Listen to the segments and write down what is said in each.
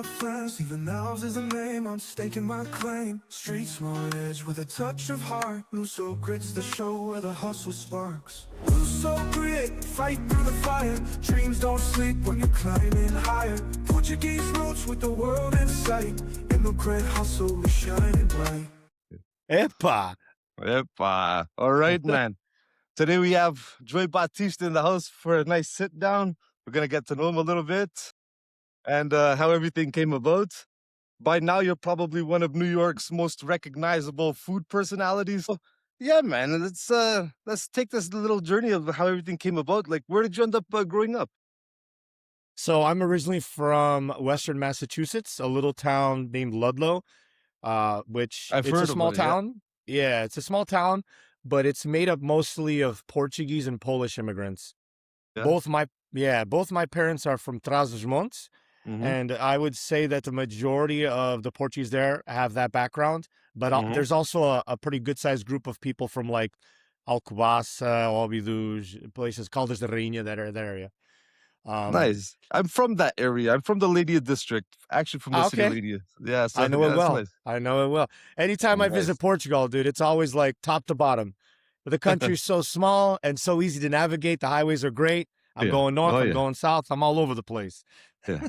friends, even ours is a name. I'm staking my claim. Street smart edge with a touch of heart. Luso grits the show where the hustle sparks. Luso grit, fight through the fire. Dreams don't sleep when you're climbing higher. Portuguese roots with the world in sight. Immigrant hustle, we shining bright. Epa! Epa. All right, man. Today we have Joy Batista in the house for a nice sit down. We're going to get to know him a little bit and how everything came about. By now, you're probably one of New York's most recognizable food personalities. So, yeah, man, let's take this little journey of how everything came about. Like, where did you end up growing up? So I'm originally from Western Massachusetts, a little town named Ludlow, which I've it's a heard small about it, yeah. town. Yeah, it's a small town, but it's made up mostly of Portuguese and Polish immigrants. Yeah. Both my parents are from Trás-os-Montes, and I would say that the majority of the Portuguese there have that background. But there's also a pretty good-sized group of people from like Alcobaça, Óbidos, places, Caldas da Rainha, that area. Nice. I'm from that area. I'm from the Lydia district, actually from the city of Okay. Lydia. Yeah, so I know it that's well. nice. I know it well. Anytime I visit Nice. Portugal, dude, it's always like top to bottom. The country's so small and so easy to navigate. The highways are great. I'm Yeah. going north. Oh, I'm yeah. going south. I'm all over the place. Yeah.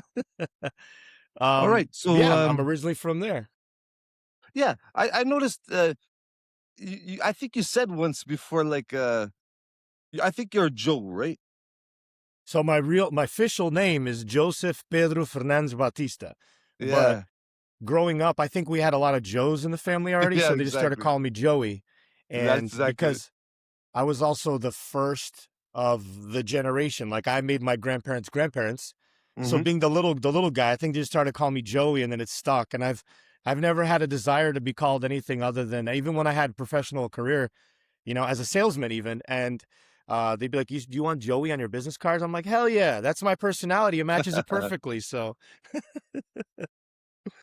All right. So yeah, I'm originally from there. yeah, I noticed. I think you said once before, like, I think you're Joe, right? So my official name is Joseph Pedro Fernandes Batista. Yeah. But growing up, I think we had a lot of Joes in the family already, Yeah, so they just started exactly. calling me Joey. That's And exactly it. because I was also the first of the generation, like I made my grandparents' grandparents. So being the little guy, I think they just started calling me Joey, and then it stuck. And I've never had a desire to be called anything other than, even when I had a professional career, as a salesman even, and they'd be like, do you want Joey on your business cards? I'm like, hell yeah, that's my personality. It matches it perfectly. So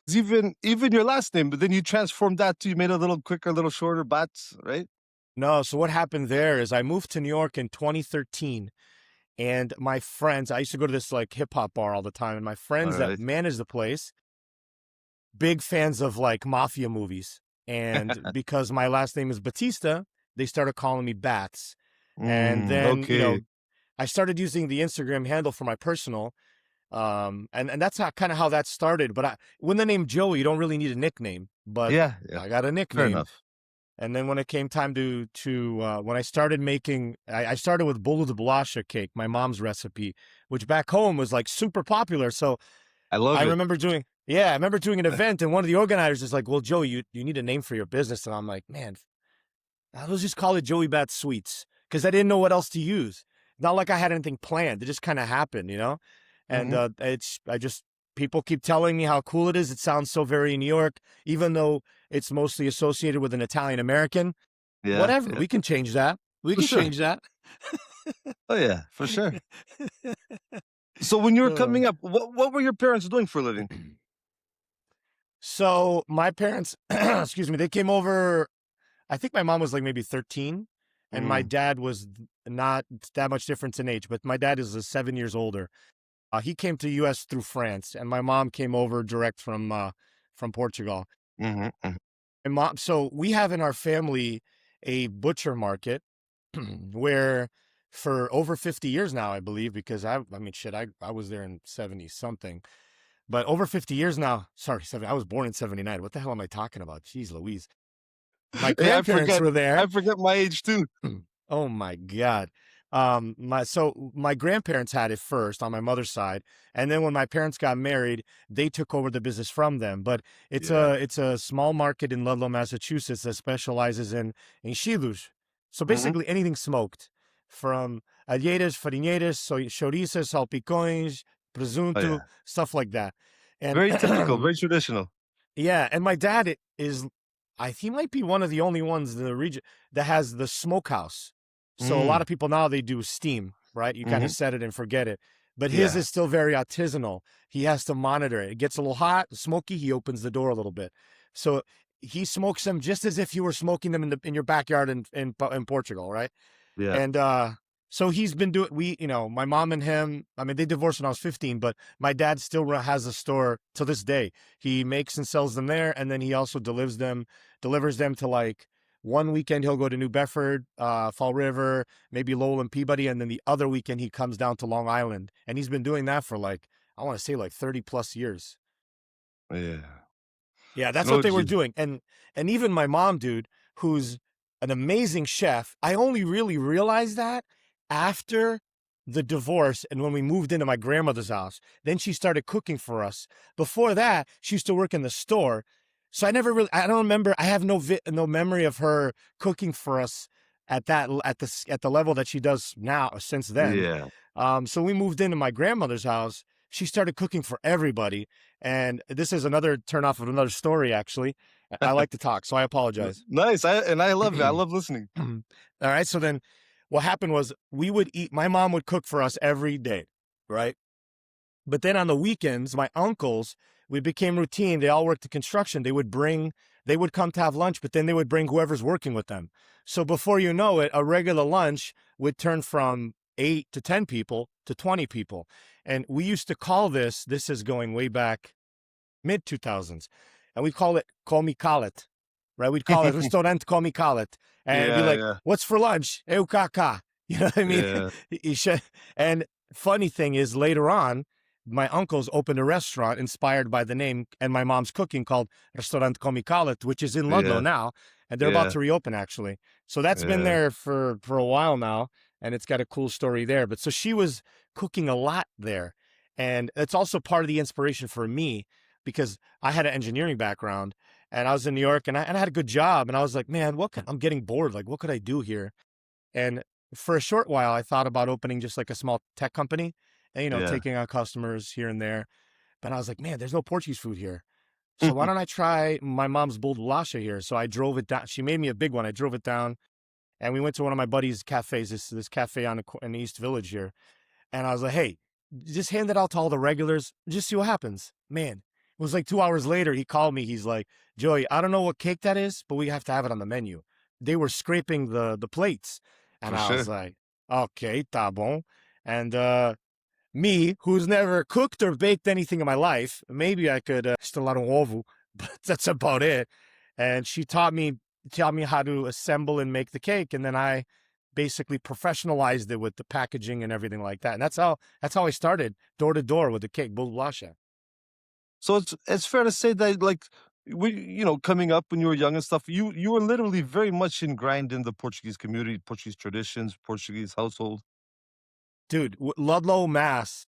It's even your last name, but then you transformed that to, you made it a little quicker, a little shorter, Bats, right? no. So what happened there is I moved to New York in 2013. And my friends, I used to go to this like hip hop bar all the time. And my friends that managed the place, big fans of like mafia movies. And because my last name is Batista, they started calling me Bats. And then, I started using the Instagram handle for my personal. And that's how that started. But when the name Joey, you don't really need a nickname. But yeah, I got a nickname. fair enough. And then when it came time to when I started making, I started with bolo de bolacha cake, my mom's recipe, which back home was like super popular. So I remember doing an event, and one of the organizers is like, well, Joey, you need a name for your business. And I'm like, man, let's just call it Joey Bat Sweets, because I didn't know what else to use. Not like I had anything planned. It just kind of happened, And people keep telling me how cool it is. It sounds so very New York, even though it's mostly associated with an Italian American. Yeah, whatever. yeah. We can change that. We can change that. Oh yeah, for sure. So when you were coming up, what were your parents doing for a living? So my parents, excuse me, they came over. I think my mom was like maybe 13, and my dad was not that much difference in age, but my dad is 7 years older. He came to U.S. through France, and my mom came over direct from Portugal. And so we have in our family a butcher market where for over 50 years now, I believe, because I was there in 70 something, but over 50 years now. Sorry, I was born in 79. What the hell am I talking about? Jeez Louise. My grandparents were there. I forget my age too. Oh my God. My grandparents had it first on my mother's side, and then when my parents got married, they took over the business from them. But it's a small market in Ludlow, Massachusetts that specializes in enchidos. So basically anything smoked, from alheiras, farinheiras, chouriças, salpicões, presunto, stuff like that. And very typical, very traditional. Yeah, and my dad he might be one of the only ones in the region that has the smokehouse. So a lot of people now, they do steam, right? You kind of set it and forget it. But his is still very artisanal. He has to monitor it. It gets a little hot, smoky. He opens the door a little bit. So he smokes them just as if you were smoking them in your backyard in Portugal, right? Yeah. And So he's been doing, my mom and him, I mean, they divorced when I was 15, but my dad still has a store to this day. He makes and sells them there. And then he also delivers them to like one weekend, he'll go to New Bedford, Fall River, maybe Lowell and Peabody. And then the other weekend, he comes down to Long Island. And he's been doing that for like, I want to say like 30 plus years. Yeah. Yeah, that's No, what they were geez. doing. And even my mom, dude, who's an amazing chef, I only really realized that after the divorce and when we moved into my grandmother's house. Then she started cooking for us. Before that, she used to work in the store. So I don't remember, I have no memory of her cooking for us at the level that she does now since then. Yeah. So we moved into my grandmother's house. She started cooking for everybody. And this is another turn off of another story, actually. I like to talk, so I apologize. Nice. I love it. I love listening. All right. So then what happened was my mom would cook for us every day, right? But then on the weekends, my uncles, we became routine. They all worked in construction. They would come to have lunch, but then they would bring whoever's working with them. So before you know it, a regular lunch would turn from 8 to 10 people to 20 people. And we used to call this is going way back mid 2000s. And we call it Call Me Call It, right? We'd call it Restaurant Call Me Call It. And it'd be Yeah, like, yeah, what's for lunch? Eu kaka. You know what I mean? yeah, And funny thing is later on, my uncles opened a restaurant inspired by the name and my mom's cooking called Restaurant Call Me Call It, which is in Ludlow yeah, now. And they're about yeah, to reopen actually. So that's been yeah. there for a while now. And it's got a cool story there. But so she was cooking a lot there. And it's also part of the inspiration for me because I had an engineering background and I was in New York and I had a good job. And I was like, man, I'm getting bored. Like, what could I do here? And for a short while, I thought about opening just like a small tech company and, Yeah. taking on customers here and there. But I was like, man, there's no Portuguese food here. So why don't I try my mom's bolacha here? So I drove it down. She made me a big one. I drove it down and we went to one of my buddy's cafes, this cafe in the East Village here. And I was like, hey, just hand it out to all the regulars. Just see what happens. Man, it was like 2 hours later. He called me. He's like, Joey, I don't know what cake that is, but we have to have it on the menu. They were scraping the plates. And For I was sure. like, okay, tá bom. And me, who's never cooked or baked anything in my life, maybe I could estelar un ovo, but that's about it. And she taught me how to assemble and make the cake, and then I basically professionalized it with the packaging and everything like that. And that's how I started door to door with the cake, bolacha. So it's fair to say that like coming up when you were young and stuff, you were literally very much ingrained in the Portuguese community, Portuguese traditions, Portuguese household. Dude, Ludlow, Mass.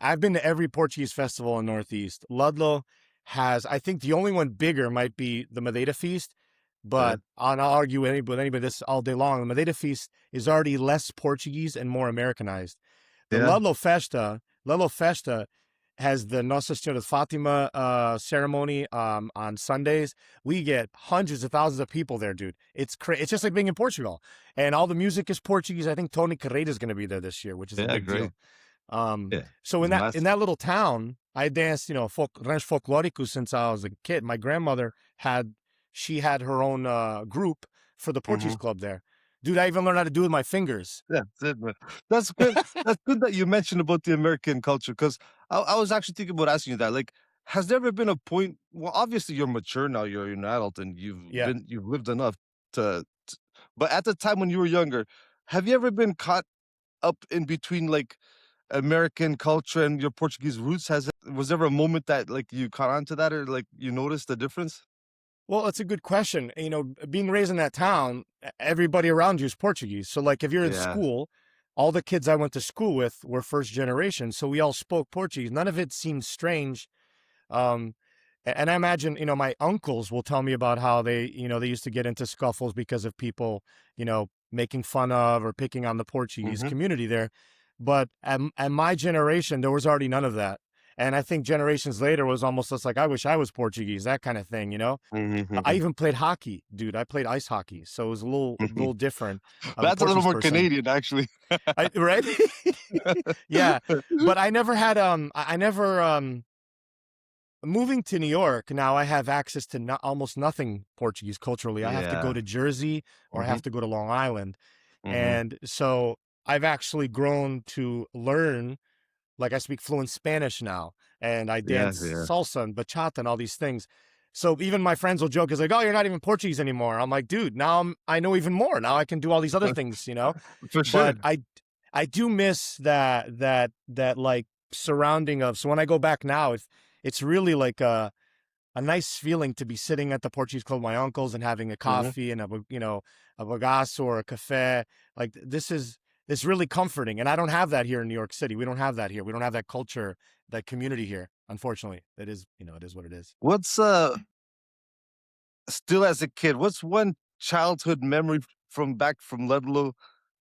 I've been to every Portuguese festival in Northeast. Ludlow has, I think the only one bigger might be the Madeira Feast, Yeah. but I'll argue with anybody this all day long. The Madeira Feast is already less Portuguese and more Americanized. The Yeah. Ludlow Festa has the Nossa Senhora de Fatima ceremony on Sundays. We get hundreds of thousands of people there, dude. It's it's just like being in Portugal. And all the music is Portuguese. I think Tony Carreira is going to be there this year, which is a Yeah, big great. deal. Yeah. So It's in massive. that little town, I danced, ranch folklorico since I was a kid. My grandmother had her own group for the Portuguese Hmm. club there. Dude, I even learned how to do it with my fingers. Yeah, that's it, man. That's good. That's good that you mentioned about the American culture because I was actually thinking about asking you that. Like, has there ever been a point? Well, obviously you're mature now. You're an adult and Yeah. you've lived enough to. But at the time when you were younger, have you ever been caught up in between like American culture and your Portuguese roots? Was there ever a moment that like you caught on to that or like you noticed the difference? Well, it's a good question. Being raised in that town, everybody around you is Portuguese. So, like, if you're in Yeah. school, all the kids I went to school with were first generation. So we all spoke Portuguese. None of it seemed strange. Um, and I imagine, my uncles will tell me about how they used to get into scuffles because of people, making fun of or picking on the Portuguese Hmm. community there. But at my generation, there was already none of that. And I think generations later was almost just like, I wish I was Portuguese, that kind of thing. I Hmm. even played hockey, dude. I played ice hockey. So it was a little different of a That's a little Portuguese more person. Canadian, actually. Right? Yeah. But I never had, I never, moving to New York, now I have access to almost nothing Portuguese culturally. I have to go Yeah. to Jersey or I Mhm, have to go to Long Island. mhm. And so I've actually grown to learn, like I speak fluent Spanish now, and I Yeah, dance yeah. salsa and bachata and all these things. So even my friends will joke, is like, "Oh, you're not even Portuguese anymore." I'm like, "Dude, now I know even more. Now I can do all these other things, you know." For But sure. I do miss that like surrounding of. So when I go back now, it's really like a nice feeling to be sitting at the Portuguese Club with my uncles and having a Hmm. coffee and a bagaço or a cafe. Like this is it's really comforting, and I don't have that here in New York City. We don't have that here. We don't have that culture, that community here. Unfortunately, it is it is what it is. What's still as a kid, what's one childhood memory from back from Ludlow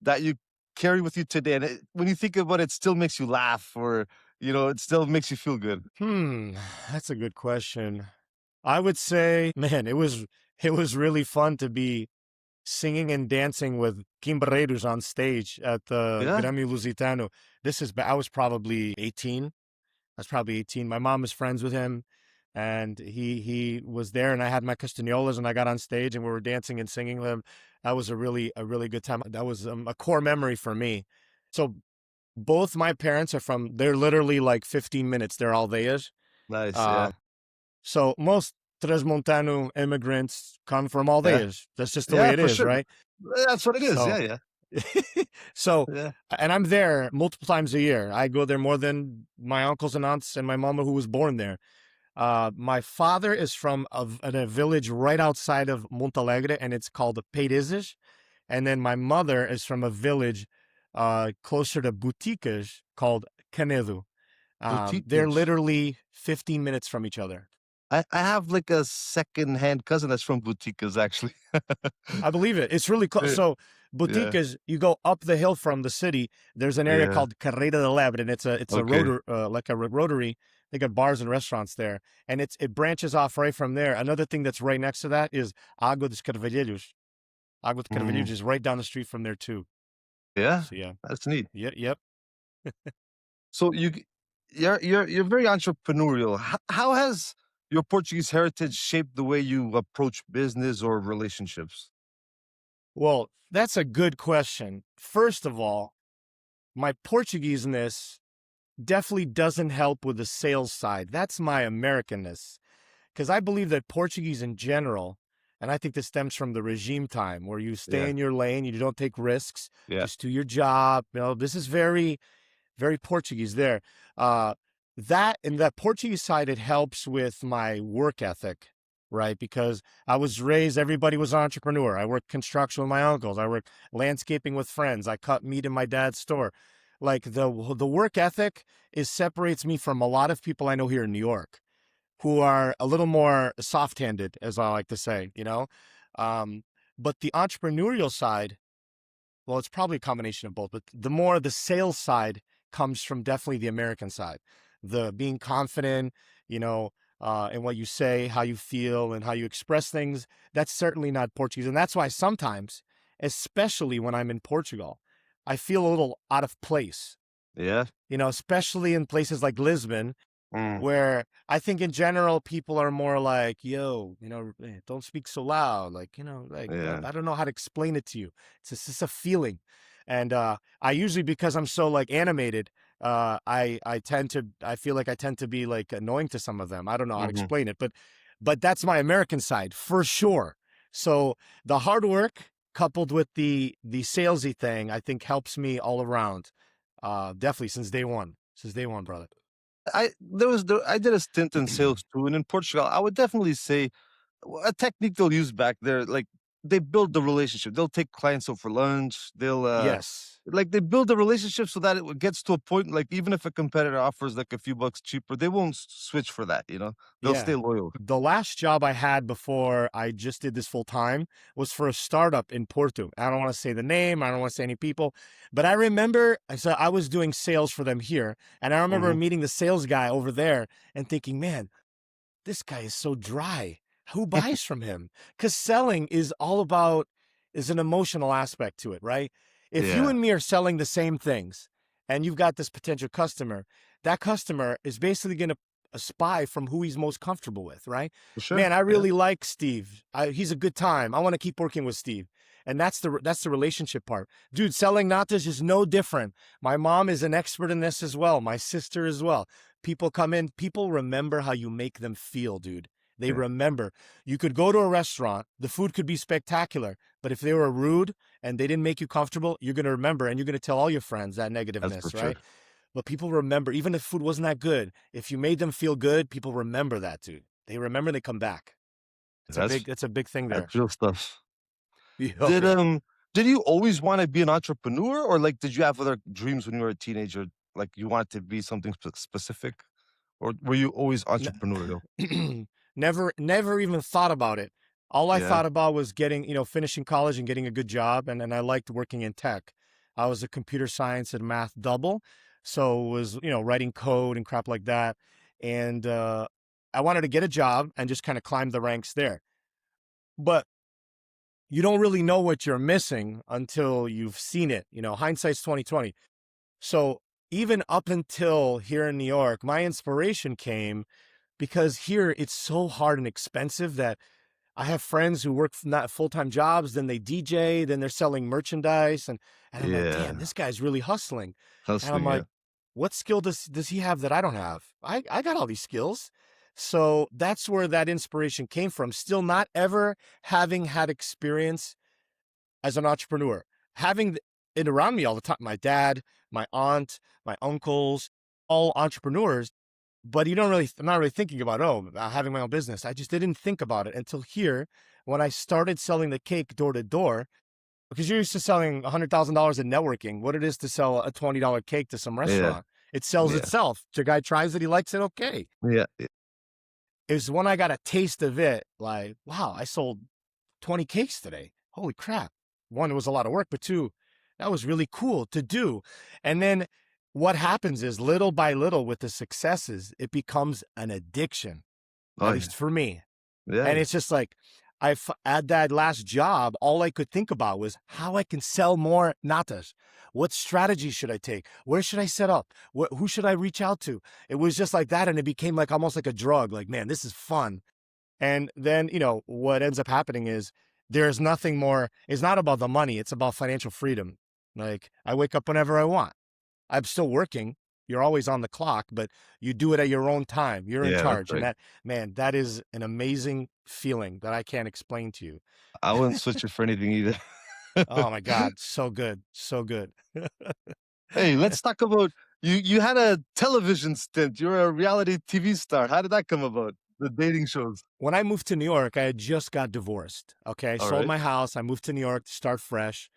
that you carry with you today? And when you think about it, it still makes you laugh, or it still makes you feel good. That's a good question. I would say, man, it was really fun to be singing and dancing with Kimbereiros on stage at the Yeah. Grêmio Lusitano. I was probably 18. I was probably 18. My mom was friends with him, and he was there, and I had my castaniolas, and I got on stage, and we were dancing and singing with him. That was a really good time. That was a core memory for me. So both my parents are they're literally like 15 minutes. They're aldeias. Nice. Uh, Yeah. so most Transmontano immigrants come from Yeah. aldeias. That's just the way Yeah, it for is, sure. right? That's what it is. So Yeah, yeah. so, Yeah. and I'm there multiple times a year. I go there more than my uncles and aunts and my mama who was born there. My father is from a village right outside of Montalegre, and it's called Peirezes. And then my mother is from a village closer to Boutiques called Canedo. They're Boutiques. literally 15 minutes from each other. I have like a second-hand cousin that's from Boutiques, actually. I believe it. It's really close. Yeah. So Yeah. Boutiques, you go up the hill from the city. There's an area Yeah. called Carreira de Lebre, and it's a Okay. rotary. They got bars and restaurants there, and it branches off right from there. Another thing that's right next to that is Água dos Carvalheiros. Água dos Mm. Carvalheiros is right down the street from there too. Yeah. So yeah, That's neat. yep. So you're very entrepreneurial. How has your Portuguese heritage shaped the way you approach business or relationships? Well, that's a good question. First of all, my Portugueseness definitely doesn't help with the sales side. That's my Americanness. Because I believe that Portuguese in general, and I think this stems from the regime time where you stay Yeah. in your lane, you don't take risks, Yeah. just do your job. This is very, very Portuguese there. Uh, that in that Portuguese side, it helps with my work ethic, right? Because I was raised, everybody was an entrepreneur. I worked construction with my uncles. I worked landscaping with friends. I cut meat in my dad's store. Like the work ethic separates me from a lot of people I know here in New York who are a little more soft-handed, as I like to say. Um, but the entrepreneurial side, well, it's probably a combination of both, but the sales side comes from definitely the American side. The being confident, in what you say, how you feel, and how you express things. That's certainly not Portuguese. And that's why sometimes, especially when I'm in Portugal, I feel a little out of place, Yeah. especially in places like Lisbon, Mm. where I think in general people are more like, yo, don't speak so loud. Like, like Yeah. I don't know how to explain it to you. It's just a feeling. And I usually, because I'm so like animated, I feel like I tend to be like annoying to some of them. I don't know how to Hmm. explain it, but that's my American side for sure. So the hard work coupled with the salesy thing, I think helps me all around. Definitely since day one. Since day one, brother. I did a stint in sales too, and in Portugal, I would definitely say a technique they'll use back there, like they build the relationship. They'll take clients out for lunch. They'll Yes. like they build the relationship so that it gets to a point, like even if a competitor offers like a few bucks cheaper, they won't switch for that. They'll Yeah. stay loyal. The last job I had before I just did this full time was for a startup in Porto. I don't want to say the name, I don't want to say any people, but I remember I was doing sales for them here, and I remember Hmm. meeting the sales guy over there and thinking, man, this guy is so dry. Who buys from him? Because selling is an emotional aspect to it, right? If you Yeah, and me are selling the same things and you've got this potential customer, that customer is basically going to spy from who he's most comfortable with, right? for sure. Man, I Yeah. really like Steve. He's a good time. I want to keep working with Steve. And that's the relationship part. Dude, selling natas is no different. My mom is an expert in this as well. My sister as well. People come in, people remember how you make them feel, dude. They Yeah. remember. You could go to a restaurant, the food could be spectacular, but if they were rude and they didn't make you comfortable, you're going to remember and you're going to tell all your friends that That's for negativeness, sure. right? But people remember, even if food wasn't that good, if you made them feel good, people remember that, dude. They remember, they come back. That's It's a big thing there. that's real stuff. Oh, Did yeah. did you always want to be an entrepreneur, or like did you have other dreams when you were a teenager? Like you wanted to be something specific, or were you always entrepreneurial? Never even thought about it. All I Yeah, thought about was finishing college and getting a good job. And I liked working in tech. I was a computer science and math double. So it was, writing code and crap like that. And I wanted to get a job and just kind of climb the ranks there. But you don't really know what you're missing until you've seen it. Hindsight's 2020. So even up until here in New York, my inspiration came because here it's so hard and expensive that I have friends who work not full-time jobs, then they DJ, then they're selling merchandise, and I'm like, damn, yeah, this guy's really hustling. And I'm hustling. like, Yeah, what skill does he have that I don't have? I got all these skills. So that's where that inspiration came from. Still not ever having had experience as an entrepreneur, having it around me all the time. My dad, my aunt, my uncles, all entrepreneurs. But I'm not really thinking about, having my own business. I just didn't think about it until here when I started selling the cake door to door. Because you're used to selling $100,000 in networking. What it is to sell a $20 cake to some yeah, restaurant. It sells yeah, itself. The guy tries it, he likes it, okay. yeah, It was when I got a taste of it, like, wow, I sold 20 cakes today. Holy crap. One, it was a lot of work, but two, that was really cool to do. And then what happens is little by little with the successes, it becomes an addiction, oh at yeah, least for me. yeah, And yeah, it's just like, at that last job, all I could think about was how I can sell more natas. What strategy should I take? Where should I set up? Who should I reach out to? It was just like that. And it became like almost like a drug. Like, man, this is fun. And then, what ends up happening is there's nothing more. It's not about the money. It's about financial freedom. Like I wake up whenever I want. I'm still working. You're always on the clock, but you do it at your own time. You're in yeah. That's charge. And right. that, man, that is an amazing feeling that I can't explain to you. I wouldn't switch it for anything either. Oh my God. So good. So good. Hey, let's talk about you. You had a television stint. You're a reality TV star. How did that come about? The dating shows. When I moved to New York, I had just got divorced. Okay. I All sold right. my house. I moved to New York to start fresh.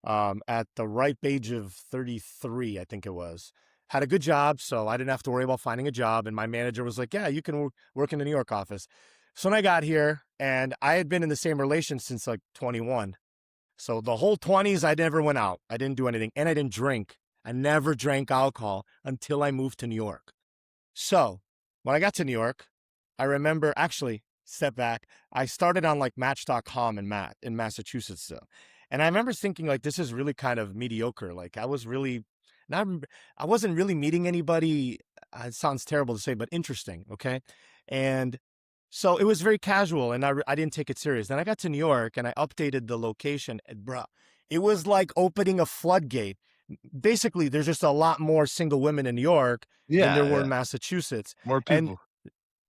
At the ripe age of 33, I think it was. Had a good job, so I didn't have to worry about finding a job. And my manager was like, yeah, you can work in the New York office. So when I got here, and I had been in the same relation since like 21. So the whole 20s, I never went out. I didn't do anything, and I didn't drink. I never drank alcohol until I moved to New York. So when I got to New York, I remember actually step back. I started on like Match.com in Massachusetts still. And I remember thinking like this is really kind of mediocre. Like not I wasn't really meeting anybody. It sounds terrible to say, but interesting. Okay. And so it was very casual and I didn't take it serious. Then I got to New York and I updated the location and bruh, it was like opening a floodgate. Basically, there's just a lot more single women in New York than there Yeah, were yeah. in Massachusetts. More And people.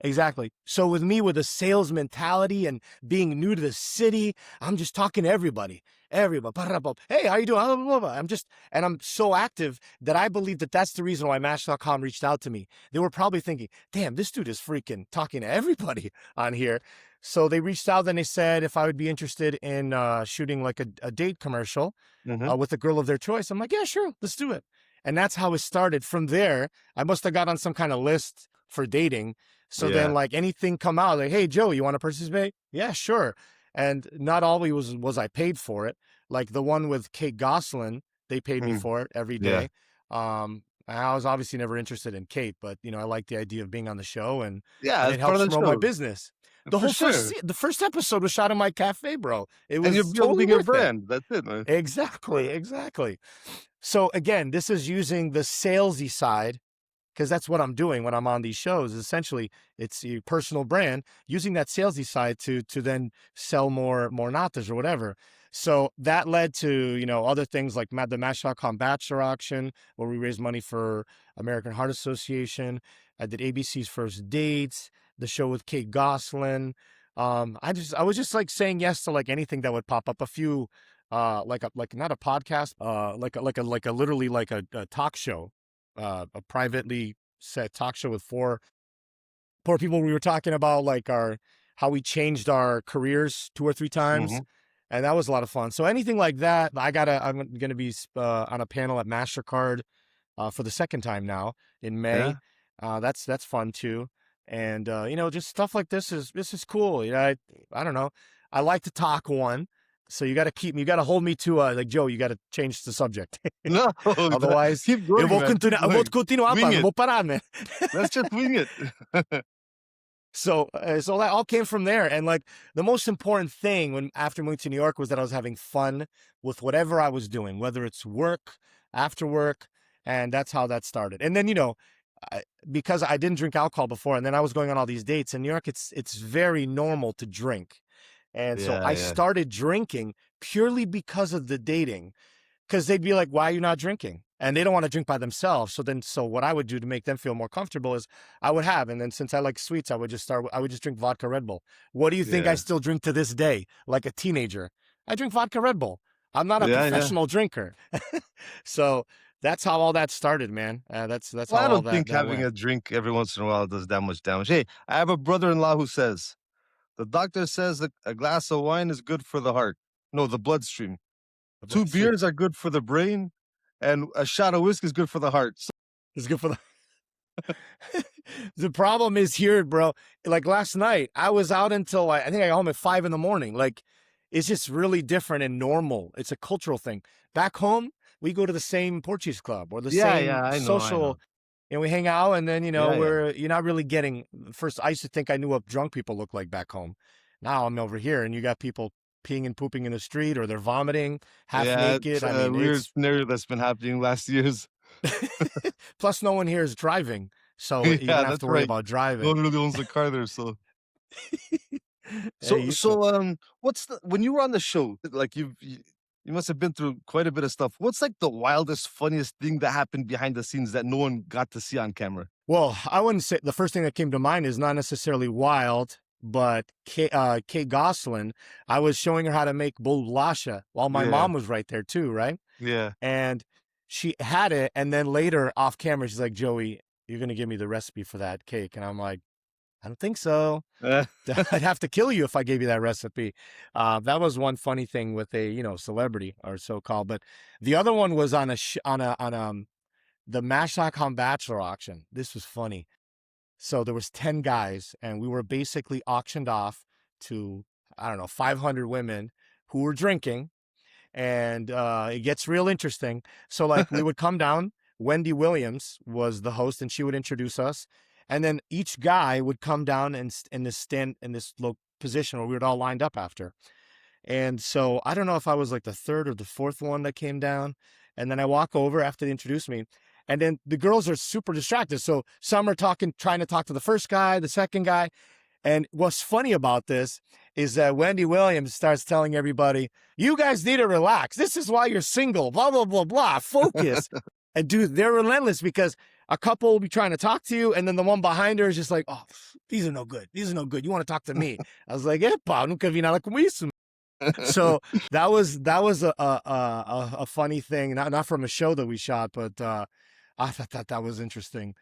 exactly. So with me, with a sales mentality and being new to the city, I'm just talking to everybody. Everybody. Hey, how you doing? Blah, blah, blah. I'm so active that I believe that that's the reason why Match.com reached out to me. They were probably thinking, damn, this dude is freaking talking to everybody on here. So they reached out and they said if I would be interested in shooting like a date commercial Hmm. with a girl of their choice. I'm like, yeah, sure, let's do it. And that's how it started. From there, I must have got on some kind of list for dating. So then, Yeah. like anything come out, like, hey, Joe, you want to participate? Yeah, sure. And not always was I paid for it. Like the one with Kate Goslin, they paid me Mm. for it every Yeah. day. I was obviously never interested in Kate, but I like the idea of being on the show, Yeah, and it's it part of helps the promote my show. business. The For whole sure. the first episode was shot in my cafe, bro. It And you're was totally building your worth it. brand. That's it, man. Exactly, exactly. So again, this is using the salesy side because that's what I'm doing when I'm on these shows. Essentially, it's your personal brand using that salesy side to then sell more natas or whatever. So that led to, other things like the Match.com Bachelor Auction, where we raised money for American Heart Association. I did ABC's First Dates, the show with Kate Gosselin. I was just like saying yes to like anything that would pop up. A few, like not a podcast, like a literally like a talk show, a privately set talk show with four people. We were talking about like how we changed our careers 2 or 3 times. Hmm. And that was a lot of fun. So anything like that, I'm going to be on a panel at MasterCard for the second time now in May. Yeah. That's fun too. And just stuff like this is cool. I don't know. I like to talk one. So you got to hold me to like Joe, you got to change the subject. No, Otherwise, keep eu going, vou man. Keep continuar, eu vou going. continuar, Wing pá, não it. vou parar, man. Let's just wing it. So that all came from there. And like the most important thing after moving to New York was that I was having fun with whatever I was doing, whether it's work, after work. And that's how that started. And then, because I didn't drink alcohol before, and then I was going on all these dates in New York, it's very normal to drink. And so I Yeah. started drinking purely because of the dating. Because they'd be like, why are you not drinking? And they don't want to drink by themselves. So what I would do to make them feel more comfortable is I would have, and then since I like sweets, I would just drink vodka Red Bull. What do you think I Yeah. still drink to this day? Like a teenager, I drink vodka Red Bull. I'm not a Yeah. professional drinker. So that's how all that started, man. That's Well, how I all don't think that having went. a drink every once in a while does that much damage. Hey, I have a brother-in-law who says the doctor says that a glass of wine is good for the heart. No, the bloodstream. 2 beers are good for the brain, and a shot of whiskey is good for the heart. So, It's good for the the problem is here, bro. Like last night, I was out until I think I got home at 5 a.m. Like, it's just really different and normal. It's a cultural thing. Back home, we go to the same Portuguese club or the yeah, same I know. social, and we hang out. And then Yeah. you're not really getting. First, I used to think I knew what drunk people look like back home. Now I'm over here, and you got people peeing and pooping in the street, or they're vomiting half Yeah, it's naked. I a mean, weird it's scenario that's been happening last years. plus no one here is driving, so you Yeah, don't have that's to worry right. about No driving. one really owns a car there, so. Hey, So you so what's when you were on the show, like you must have been through quite a bit of stuff. What's like the wildest, funniest thing that happened behind the scenes that no one got to see on camera? well. I wouldn't say the first thing that came to mind is not necessarily wild, but Kate Gosselin. I was showing her how to make bolulasha while my Yeah, mom was right there too, right? yeah. And she had it, and then later off camera, she's like, "Joey, you're gonna give me the recipe for that cake," and I'm like, "I don't think so. I'd have to kill you if I gave you that recipe." That was one funny thing with a celebrity or so called. But the other one was on the Match.com Bachelor auction. This was funny. So there was 10 guys, and we were basically auctioned off to, I don't know, 500 women who were drinking. And it gets real interesting. So like we would come down. Wendy Williams was the host, and she would introduce us. And then each guy would come down and in this low position where we were all lined up after. And so I don't know if I was like the third or the fourth one that came down. And then I walk over after they introduce me. And then the girls are super distracted. So some are trying to talk to the first guy, the second guy. And what's funny about this is that Wendy Williams starts telling everybody, you guys need to relax. This is why you're single, blah, blah, blah, blah. Focus. And dude, they're relentless because a couple will be trying to talk to you, and then the one behind her is just like, oh, these are no good. These are no good. You want to talk to me? I was like, nunca vi nada como isso. So that was a funny thing, not from a show that we shot, but I thought that was interesting.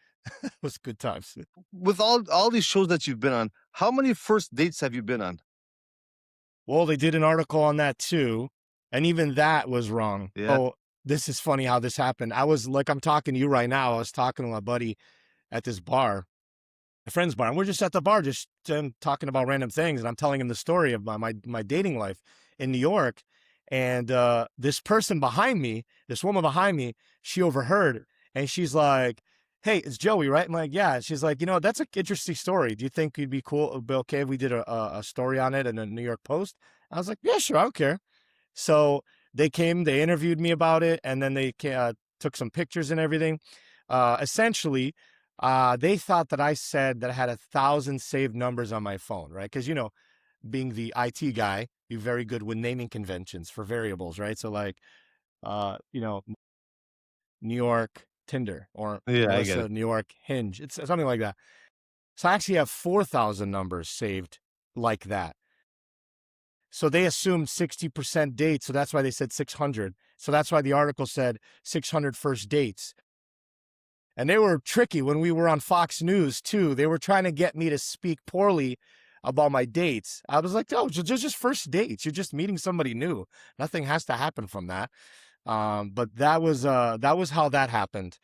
It was good times. With all these shows that you've been on, how many first dates have you been on? Well, they did an article on that too, and even that was wrong. Yeah. Oh, this is funny how this happened. I'm talking to you right now. I was talking to my buddy at this bar, a friend's bar, and we're just at the bar, just talking about random things. And I'm telling him the story of my dating life in New York. And this person behind me, this woman behind me, she overheard, and she's like, "Hey, it's Joey, right?" I'm like, "Yeah." She's like, "That's an interesting story. Do you think it'd be cool, it'd be okay if we did a story on it in the New York Post?" I was like, "Yeah, sure, I don't care." So they came, they interviewed me about it, and then they took some pictures and everything. Essentially, they thought that I said that I had 1,000 saved numbers on my phone, right? Because being the IT guy, you're very good with naming conventions for variables, right? So like, you know, New York Tinder or Yeah, I get Melissa it. New York Hinge. It's something like that. So I actually have 4,000 numbers saved like that. So they assumed 60% dates. So that's why they said 600. So that's why the article said 600 first dates. And they were tricky when we were on Fox News too. They were trying to get me to speak poorly about my dates. I was like, oh, just first dates. You're just meeting somebody new. Nothing has to happen from that. But that was how that happened,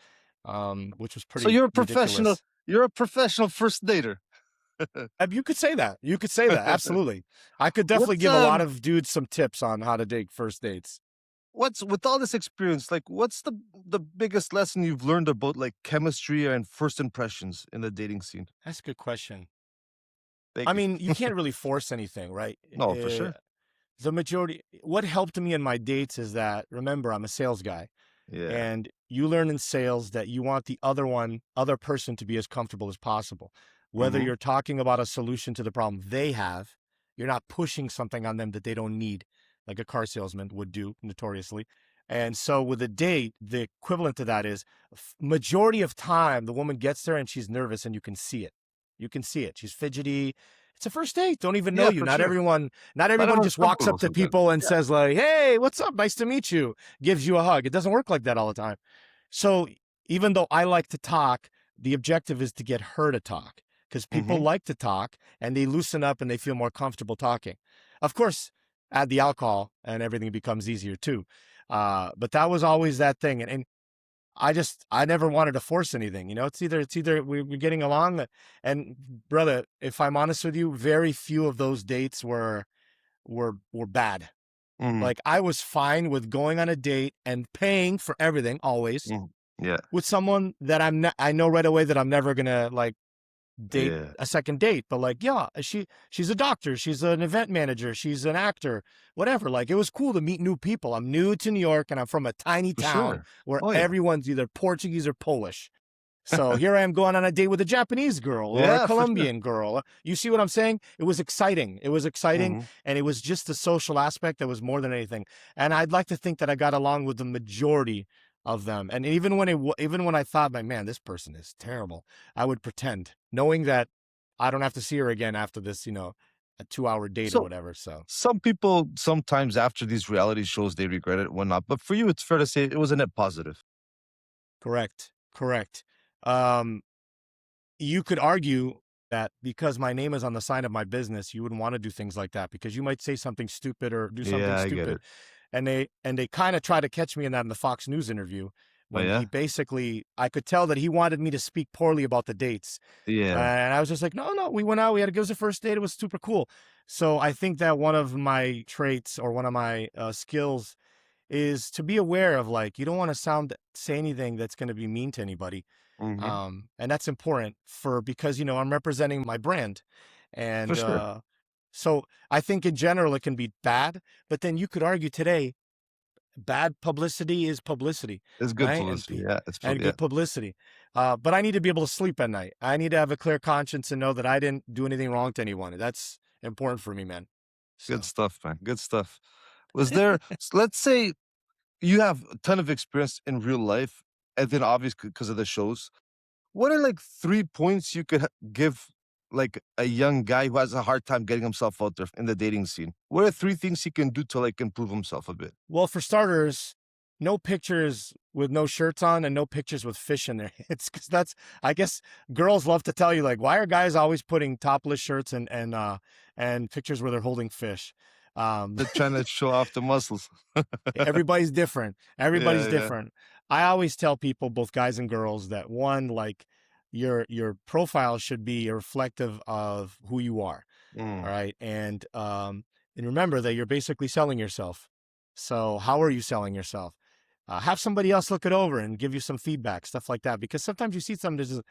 which was So pretty ridiculous. you're a professional first dater. You could say that. You could say that. Absolutely. I could definitely What's give a lot of dudes some tips on how to date first dates. what's with all this experience, like what's the biggest lesson you've learned about like chemistry and first impressions in the dating scene? That's a good question. I Thank you. mean, you can't really force anything, right? No, for sure. The majority, what helped me in my dates is that, remember, I'm a sales guy. Yeah. And you learn in sales that you want the other person to be as comfortable as possible. Whether Mm-hmm. you're talking about a solution to the problem they have, you're not pushing something on them that they don't need, like a car salesman would do notoriously. And so with a date, the equivalent to that is majority of time, the woman gets there and she's nervous and you can see it. You can see it. She's fidgety. It's a first date. Don't even know Yeah, you. for Not sure. everyone Not everyone's just walks comfortable up to sometimes. people and Yeah. says like, "Hey, what's up? Nice to meet you." Gives you a hug. It doesn't work like that all the time. So even though I like to talk, the objective is to get her to talk because people Mm-hmm. like to talk and they loosen up and they feel more comfortable talking. Of course, add the alcohol and everything becomes easier too. But that was always that thing. And I never wanted to force anything. You know, it's either we're getting along. And brother, if I'm honest with you, very few of those dates were bad. Mm-hmm. Like I was fine with going on a date and paying for everything always Mm-hmm. Yeah. with someone that I know right away that I'm never gonna like date Yeah. a second date. But like, yeah, she's a doctor, she's an event manager, she's an actor, whatever. Like it was cool to meet new people. I'm new to New York and I'm from a tiny For town sure. where Oh yeah. everyone's either Portuguese or Polish. So here I am going on a date with a Japanese girl or a Yeah, for sure. Colombian girl. You see what I'm saying? It was exciting. It was exciting. Mm-hmm. And it was just the social aspect that was more than anything. And I'd like to think that I got along with the majority of them. And even when I thought, like, man, this person is terrible, I would pretend, knowing that I don't have to see her again after this, a 2-hour date or So whatever. So some people sometimes after these reality shows they regret it, whatnot. But for you, it's fair to say it was a net positive. correct, correct. Um, you could argue that because my name is on the sign of my business, you wouldn't want to do things like that because you might say something stupid or do something Yeah, I get stupid. it. And they kind of try to catch me in that in the Fox News interview Oh when yeah? he basically, I could tell that he wanted me to speak poorly about the dates. Yeah. And I was just like, no, we went out, it was the first date. It was super cool. So I think that one of my traits or one of my skills is to be aware of like, you don't want to say anything that's going to be mean to anybody. Mm-hmm. And that's important because, I'm representing my brand. For And sure. so I think in general it can be bad, but then you could argue today, bad publicity is publicity, It's good right? publicity. Yeah. And Yeah. good publicity. But I need to be able to sleep at night. I need to have a clear conscience and know that I didn't do anything wrong to anyone. That's important for me, man. Good So, stuff, man. Good stuff. Was there let's say you have a ton of experience in real life, and then obviously because of the shows. What are like 3 points you could give like a young guy who has a hard time getting himself out there in the dating scene? What are 3 things he can do to like improve himself a bit? well, for starters, no pictures with no shirts on and no pictures with fish in their hands. Because I guess girls love to tell you, like, why are guys always putting topless shirts and pictures where they're holding fish? Um, They're trying to show off the muscles. Everybody's different. Everybody's Yeah, yeah. different. I always tell people, both guys and girls, that one, like your profile should be reflective of who you are. All Mm, right. And remember that you're basically selling yourself. So how are you selling yourself? Have somebody else look it over and give you some feedback, stuff like that. Because sometimes you see something that's just,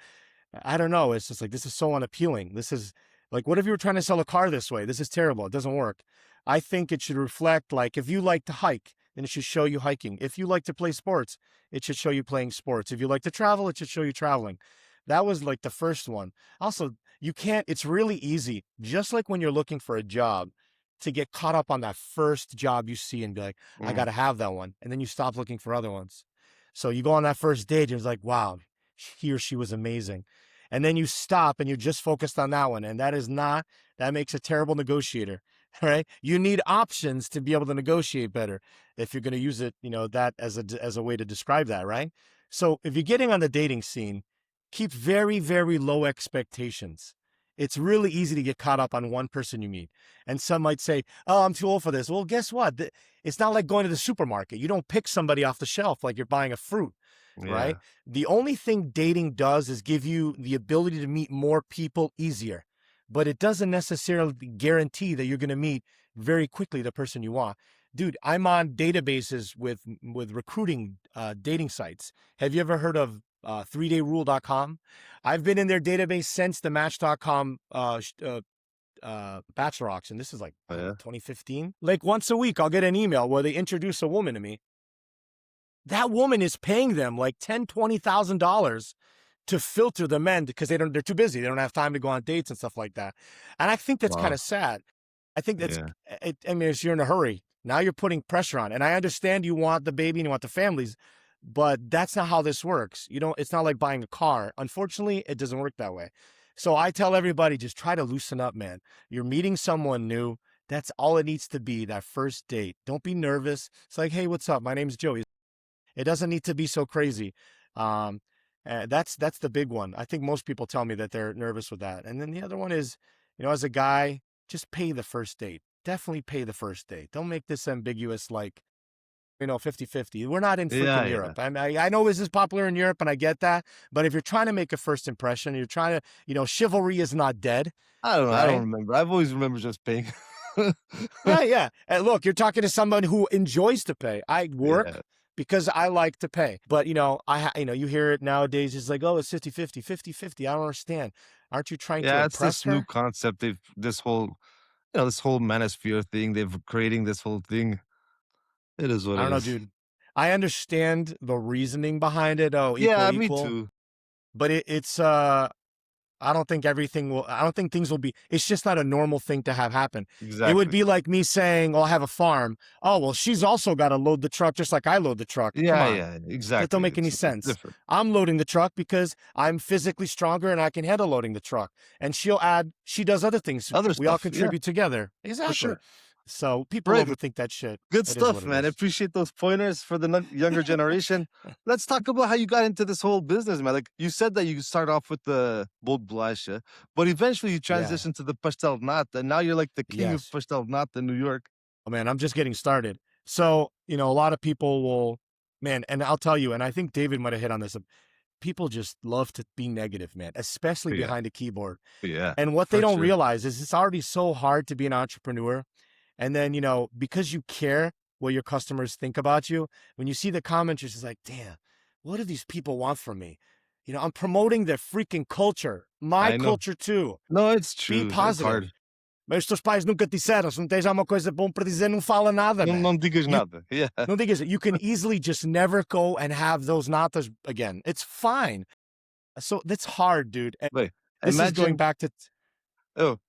I don't know. It's just like, this is so unappealing. This is like, what if you were trying to sell a car this way? This is terrible. It doesn't work. I think it should reflect, like, if you like to hike, then it should show you hiking. If you like to play sports, it should show you playing sports. If you like to travel, it should show you traveling. That was like the first one. Also, you can't, it's really easy, just like when you're looking for a job, to get caught up on that first job you see and be like, I got to have that one. And then you stop looking for other ones. So you go on that first date and it's like, wow, he or she was amazing. And then you stop and you're just focused on that one. And that makes a terrible negotiator, right? You need options to be able to negotiate better if you're going to use it, that as a way to describe that, right? So if you're getting on the dating scene, keep very, very low expectations. It's really easy to get caught up on one person you meet. And some might say, oh, I'm too old for this. Well, guess what? It's not like going to the supermarket. You don't pick somebody off the shelf like you're buying a fruit, right? The only thing dating does is give you the ability to meet more people easier, but it doesn't necessarily guarantee that you're going to meet very quickly the person you want. Dude, I'm on databases with recruiting dating sites. Have you ever heard of 3dayrule.com? I've been in their database since the Match.com Bachelor auction. This is like 2015. Like once a week, I'll get an email where they introduce a woman to me. That woman is paying them like $10,000-$20,000 to filter the men because they're too busy. They don't have time to go on dates and stuff like that. And I think that's kind of sad. I think that's, I mean, if you're in a hurry, now you're putting pressure on. And I understand you want the baby and you want the families, but that's not how this works. It's not like buying a car. Unfortunately, it doesn't work that way. So I tell everybody, just try to loosen up, man. You're meeting someone new. That's all it needs to be, that first date. Don't be nervous. It's like, hey, what's up? My name's Joey. It doesn't need to be so crazy. That's the big one. I think most people tell me that they're nervous with that. And then the other one is, as a guy, just pay the first date. Definitely pay the first date. Don't make this ambiguous, like, 50-50. We're not in freaking Europe. I know this is popular in Europe and I get that, but if you're trying to make a first impression, you're trying to, chivalry is not dead. I don't know. Right? I don't remember. I've always remembered just paying. Yeah. And look, you're talking to someone who enjoys to pay. I work because I like to pay. But, you hear it nowadays. It's like, oh, it's 50-50, 50-50. I don't understand. Aren't you trying to impress it's this her? new concept. This whole manosphere thing. They've creating this whole thing. It is what it is. I don't know, dude. I understand the reasoning behind it. Oh, me equal. too. But it's I don't think things will be, it's just not a normal thing to have happen. Exactly. It would be like me saying, oh, I have a farm. Oh, well, she's also got to load the truck just like I load the truck. Come on. Exactly. That don't make any sense. I'm loading the truck because I'm physically stronger and I can handle loading the truck. And she does other things. We all contribute together. Exactly. For sure. So people overthink that shit. Good stuff, man. I appreciate those pointers for the younger generation. Let's talk about how you got into this whole business, man. Like you said that you start off with the bold blush, but eventually you transition to the Pastel Nata, and now you're like the king of Pastel Nata in New York. Oh man, I'm just getting started. So, a lot of people will, man, and I'll tell you, and I think David might have hit on this. People just love to be negative, man, especially behind a keyboard. And what they don't realize is it's already so hard to be an entrepreneur. And then, because you care what your customers think about you, when you see the comments, it's like, damn, what do these people want from me? I'm promoting their freaking culture, my culture too. No, it's true. Be positive. Mas os teus pais nunca te disseram, se não tens alguma coisa bom para dizer, não fala nada, man. Não digas nada. Não digas it. You can easily just never go and have those natas again. It's fine. So that's hard, dude. Wait, this is going back to...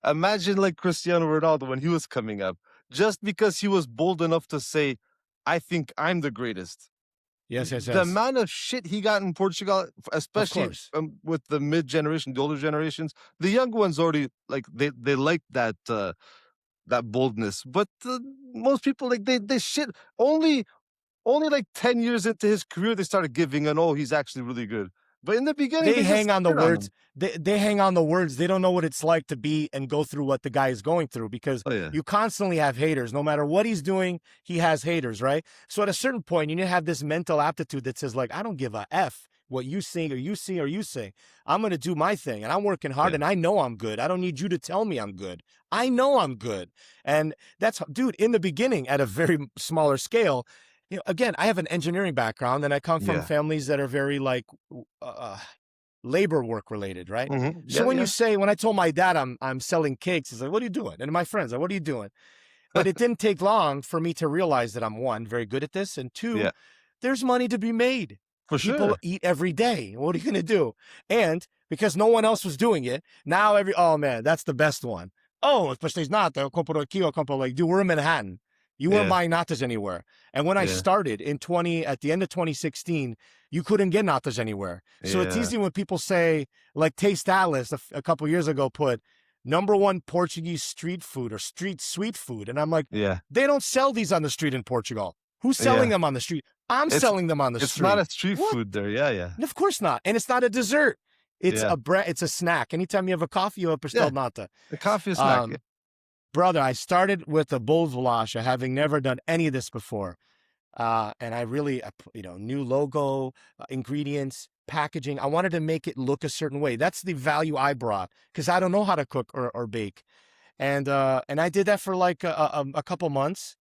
imagine like Cristiano Ronaldo when he was coming up. Just because he was bold enough to say, I think I'm the greatest. Yes. The amount of shit he got in Portugal, especially with the mid-generation, the older generations, the young ones already, like, they like that that boldness. But most people, like, they shit. Only like 10 years into his career, they started giving an, oh, he's actually really good. But in the beginning, they hang on the words. They hang on the words. They don't know what it's like to be and go through what the guy is going through because you constantly have haters. No matter what he's doing, he has haters, right? So at a certain point, you need to have this mental aptitude that says, like, I don't give a F what you sing or you see or you say. I'm going to do my thing and I'm working hard and I know I'm good. I don't need you to tell me I'm good. I know I'm good. And that's, dude, in the beginning at a very smaller scale, again, I have an engineering background and I come from families that are very like labor work related, right? So when I told my dad I'm selling cakes, he's like, what are you doing? And my friends are like, what are you doing? But it didn't take long for me to realize that I'm one, very good at this. And two, there's money to be made. For People sure. eat every day. What are you going to do? And because no one else was doing it, now oh man, that's the best one. Oh, pastéis nata, compro aqui, compro like, dude, we're in Manhattan. You weren't Yeah. buying natas anywhere. And when I Yeah. started at the end of 2016, you couldn't get natas anywhere. So it's Yeah. easy when people say, like Taste Atlas a couple years ago put #1 Portuguese street food or street sweet food. And I'm like, Yeah. they don't sell these on the street in Portugal. Who's selling Yeah. them on the street? I'm It's selling them on the it's not street. a street What? food there. Yeah, yeah. Of course not. And it's not a dessert. It's Yeah. it's a snack. Anytime you have a coffee, you have Pastel Yeah. Nata. The coffee snack. Yeah. Brother, I started with a bowlsbolacha, having never done any of this before. And I really, new logo, ingredients, packaging. I wanted to make it look a certain way. That's the value I brought because I don't know how to cook or bake. And I did that for like a couple months.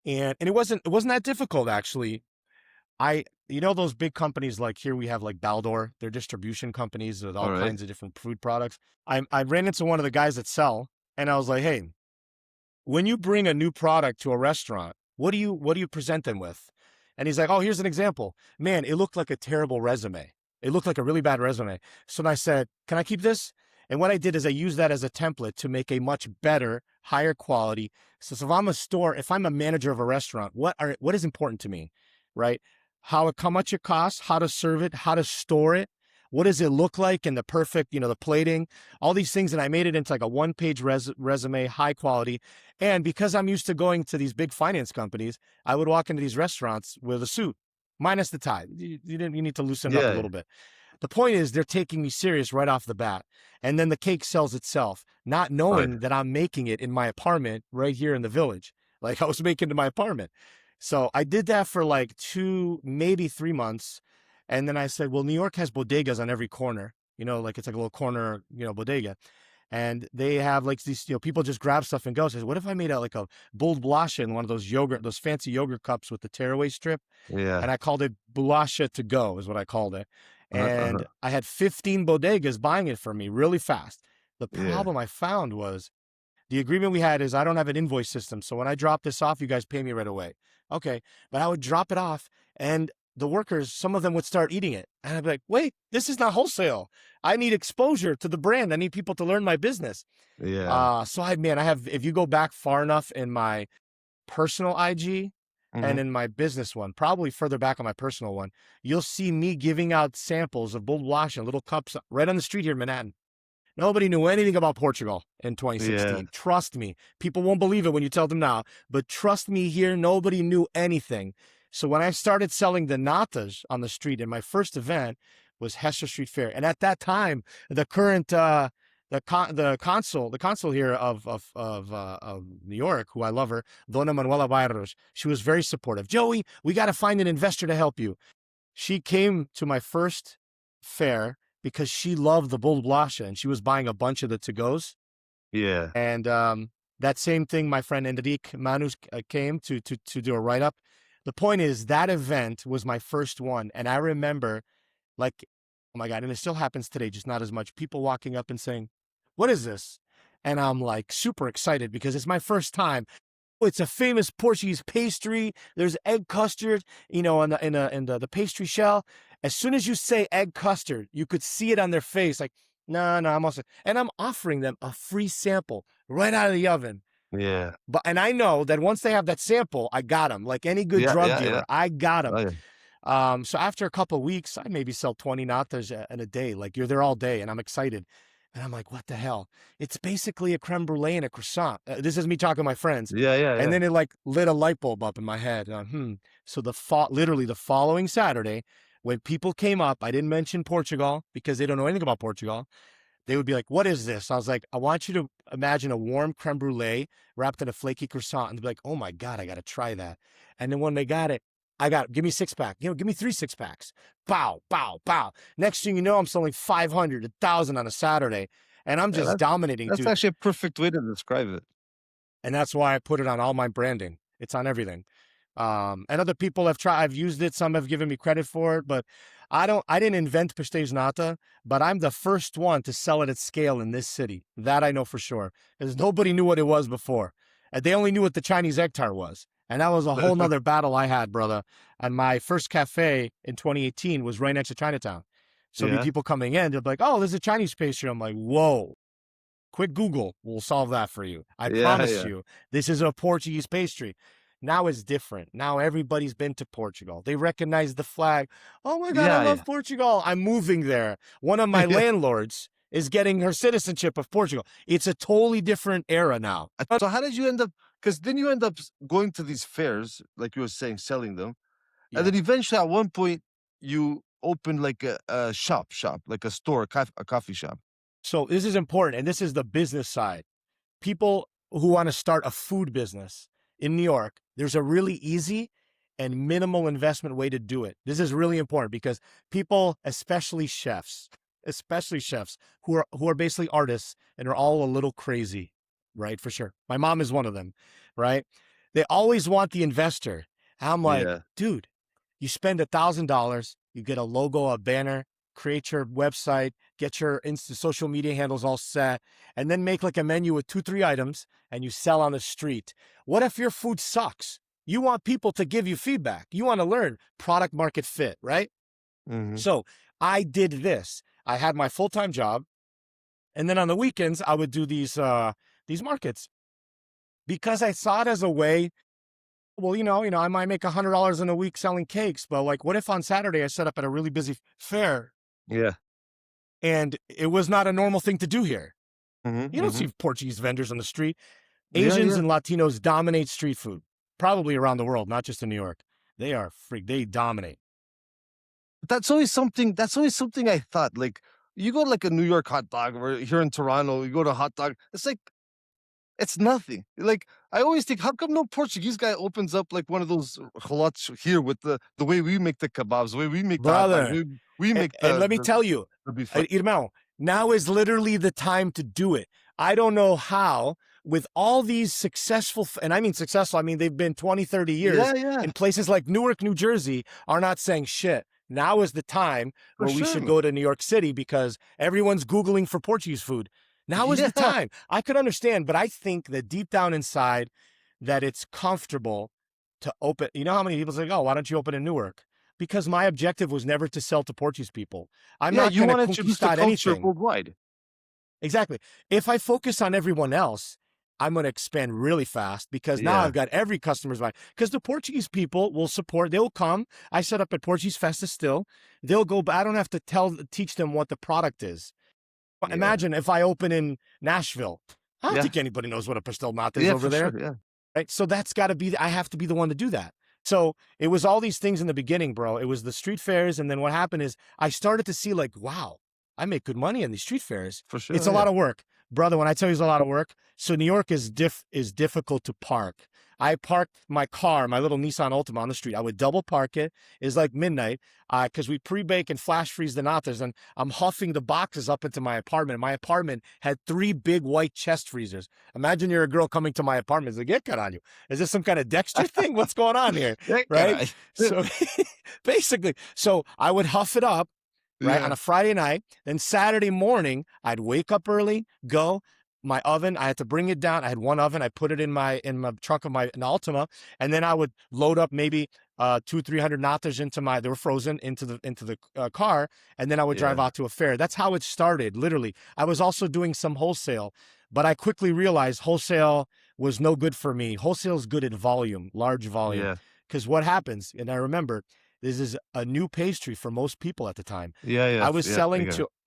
And it wasn't that difficult, actually. Those big companies, like here we have like Baldor, they're distribution companies with all All right. kinds of different food products. I ran into one of the guys that sell, and I was like, hey, when you bring a new product to a restaurant, what do you present them with? And he's like, oh, here's an example. Man, it looked like a terrible resume. It looked like a really bad resume. So I said, can I keep this? And what I did is I used that as a template to make a much better, higher quality. So if I'm a manager of a restaurant, what is important to me, right? How much it costs, how to serve it, how to store it, what does it look like, and the perfect, the plating, all these things. And I made it into like a one-page resume, high quality. And because I'm used to going to these big finance companies, I would walk into these restaurants with a suit, minus the tie. You need to loosen it up a little bit. The point is, they're taking me serious right off the bat. And then the cake sells itself, not knowing that I'm making it in my apartment right here in the village. Like I was making it in my apartment. So I did that for like 2, maybe 3 months. And then I said, well, New York has bodegas on every corner, like it's like a little corner, bodega. And they have like these, people just grab stuff and go. So what if I made like a bold bolacha in one of those fancy yogurt cups with the tearaway strip? Yeah. And I called it bolacha to go is what I called it. And I had 15 bodegas buying it for me really fast. The problem I found was the agreement we had is I don't have an invoice system. So when I drop this off, you guys pay me right away. Okay. But I would drop it off and the workers, some of them would start eating it. And I'd be like, wait, this is not wholesale. I need exposure to the brand. I need people to learn my business. Yeah. So if you go back far enough in my personal IG and in my business one, probably further back on my personal one, you'll see me giving out samples of bold bolacha in little cups right on the street here in Manhattan. Nobody knew anything about Portugal in 2016. Yeah. Trust me. People won't believe it when you tell them now, but trust me here, nobody knew anything. So when I started selling the natas on the street, and my first event was Hester Street Fair, and at that time, the current the consul here of New York, who I love her, Dona Manuela Bayros, she was very supportive. Joey, we got to find an investor to help you. She came to my first fair because she loved the bold bolacha, and she was buying a bunch of the to-goes. Yeah. And that same thing, my friend Enrique Manus came to do a write-up. The point is, that event was my first one. And I remember, like, oh my God, and it still happens today, just not as much, people walking up and saying, what is this? And I'm like super excited because it's my first time. It's a famous Portuguese pastry. There's egg custard, in the pastry shell. As soon as you say egg custard, you could see it on their face. Like, no, I'm also, and I'm offering them a free sample right out of the oven. Yeah. And I know that once they have that sample, I got them. Like any good drug dealer, I got them. Oh, yeah. So after a couple of weeks, I maybe sell 20 natas in a day. Like you're there all day, and I'm excited. And I'm like, what the hell? It's basically a creme brulee and a croissant. This is me talking to my friends. Yeah. And then it like lit a light bulb up in my head. So literally the following Saturday, when people came up, I didn't mention Portugal because they don't know anything about Portugal. They would be like, what is this? I was like, I want you to imagine a warm creme brulee wrapped in a flaky croissant. And they'd be like, oh my God, I got to try that. And then when they got it, give me 6-pack, give me 3 6-packs. Bow, bow, bow. Next thing you know, I'm selling 500, 1,000 on a Saturday. And I'm just dominating. That's actually a perfect way to describe it. And that's why I put it on all my branding. It's on everything. And other people have tried, I've used it. Some have given me credit for it, but I didn't invent Pastéis Nata, but I'm the first one to sell it at scale in this city. That I know for sure. Because nobody knew what it was before. And they only knew what the Chinese egg tart was. And that was a whole nother battle I had, brother. And my first cafe in 2018 was right next to Chinatown. So Yeah. people coming in, they're like, oh, there's a Chinese pastry. I'm like, whoa, quick Google will solve that for you. I Yeah, promise yeah. you, this is a Portuguese pastry. Now it's different. Now everybody's been to Portugal. They recognize the flag. Oh my God, I Yeah, love yeah. Portugal. I'm moving there. One of my Yeah. landlords is getting her citizenship of Portugal. It's a totally different era now. So how did you end up? Because then you end up going to these fairs, like you were saying, selling them, and Yeah. then eventually at one point you open like a shop, like a store, a coffee shop. So this is important, and this is the business side. People who want to start a food business in New York, there's a really easy and minimal investment way to do it. This is really important because people, especially chefs, who are basically artists and are all a little crazy, right? For sure. My mom is one of them, right? They always want the investor. I'm like, Yeah, dude, you spend $1,000, you get a logo, a banner, create your website, get your social media handles all set, and then make like a menu with 2, 3 items and you sell on the street. What if your food sucks? You want people to give you feedback. You want to learn product market fit, right? hmm, So I did this. I had my full-time job, and then on the weekends I would do these markets because I saw it as a way. Well, I might make $100 in a week selling cakes, but like, what if on Saturday I set up at a really busy fair yeah, and it was not a normal thing to do here? hmm, You don't hmm, see Portuguese vendors on the street. yeah, Asians yeah. and Latinos dominate street food, probably around the world, not just in New York. They are they dominate. That's always something. That's always something I thought. Like you go to like a New York hot dog, or here in Toronto, you go to a hot dog. It's like it's nothing. Like I always think, how come no Portuguese guy opens up like one of those halots here with the way we make the kebabs, the way we make the hot dogs, Brother, we make and let me tell you, the beef. Fry. Irmão, now is literally the time to do it. I don't know how, with all these successful, and I mean successful, I mean they've been 20, 30 years Yeah, yeah, in places like Newark, New Jersey, are not saying shit. Now is the time for where we sure, should man. go to New York City because everyone's Googling for Portuguese food. Now is the Yeah, time. I could understand, but I think that deep down inside that it's comfortable to open. You know how many people say, oh, why don't you open in Newark? Because my objective was never to sell to Portuguese people. I'm yeah. not You going to want to introduce the conquistar culture anything. worldwide. Exactly. If I focus on everyone else, I'm going to expand really fast because now Yeah, I've got every customer's mind. Because the Portuguese people will support, they'll come. I set up at Portuguese Festa still. They'll go, but I don't have to teach them what the product is. yeah, Imagine if I open in Nashville. I don't yeah, think anybody knows what a pastel nata is yeah, over for there. sure. Yeah, Right. So that's got to be, I have to be the one to do that. So it was all these things in the beginning, bro. It was the street fairs. And then what happened is I started to see like, wow, I make good money in these street fairs. for It's sure. a Yeah, lot of work, brother. When I tell you it's a lot of work. So New York is difficult to park. I parked my car, my little Nissan Altima on the street. I would double park it. It's like midnight because we pre-bake and flash freeze the natas. And I'm huffing the boxes up into my apartment. My apartment had 3 big white chest freezers. Imagine you're a girl coming to my apartment. It's like, get on you. Is this some kind of Dexter thing? What's going on here? yeah, Right? caray. So basically, so I would huff it up, right, on Yeah, a Friday night. Then Saturday morning, I'd wake up early, go. My oven, I had to bring it down. I had one oven. I put it in my trunk of my Altima, and then I would load up maybe 200-300 natas into they were frozen into the car, and then I would drive yeah, out to a fair. That's how it started, literally. I was also doing some wholesale, but I quickly realized wholesale was no good for me. Wholesale is good at volume, large volume, yeah, because what happens, and I remember this is a new pastry for most people at the time. yeah, yeah, yeah.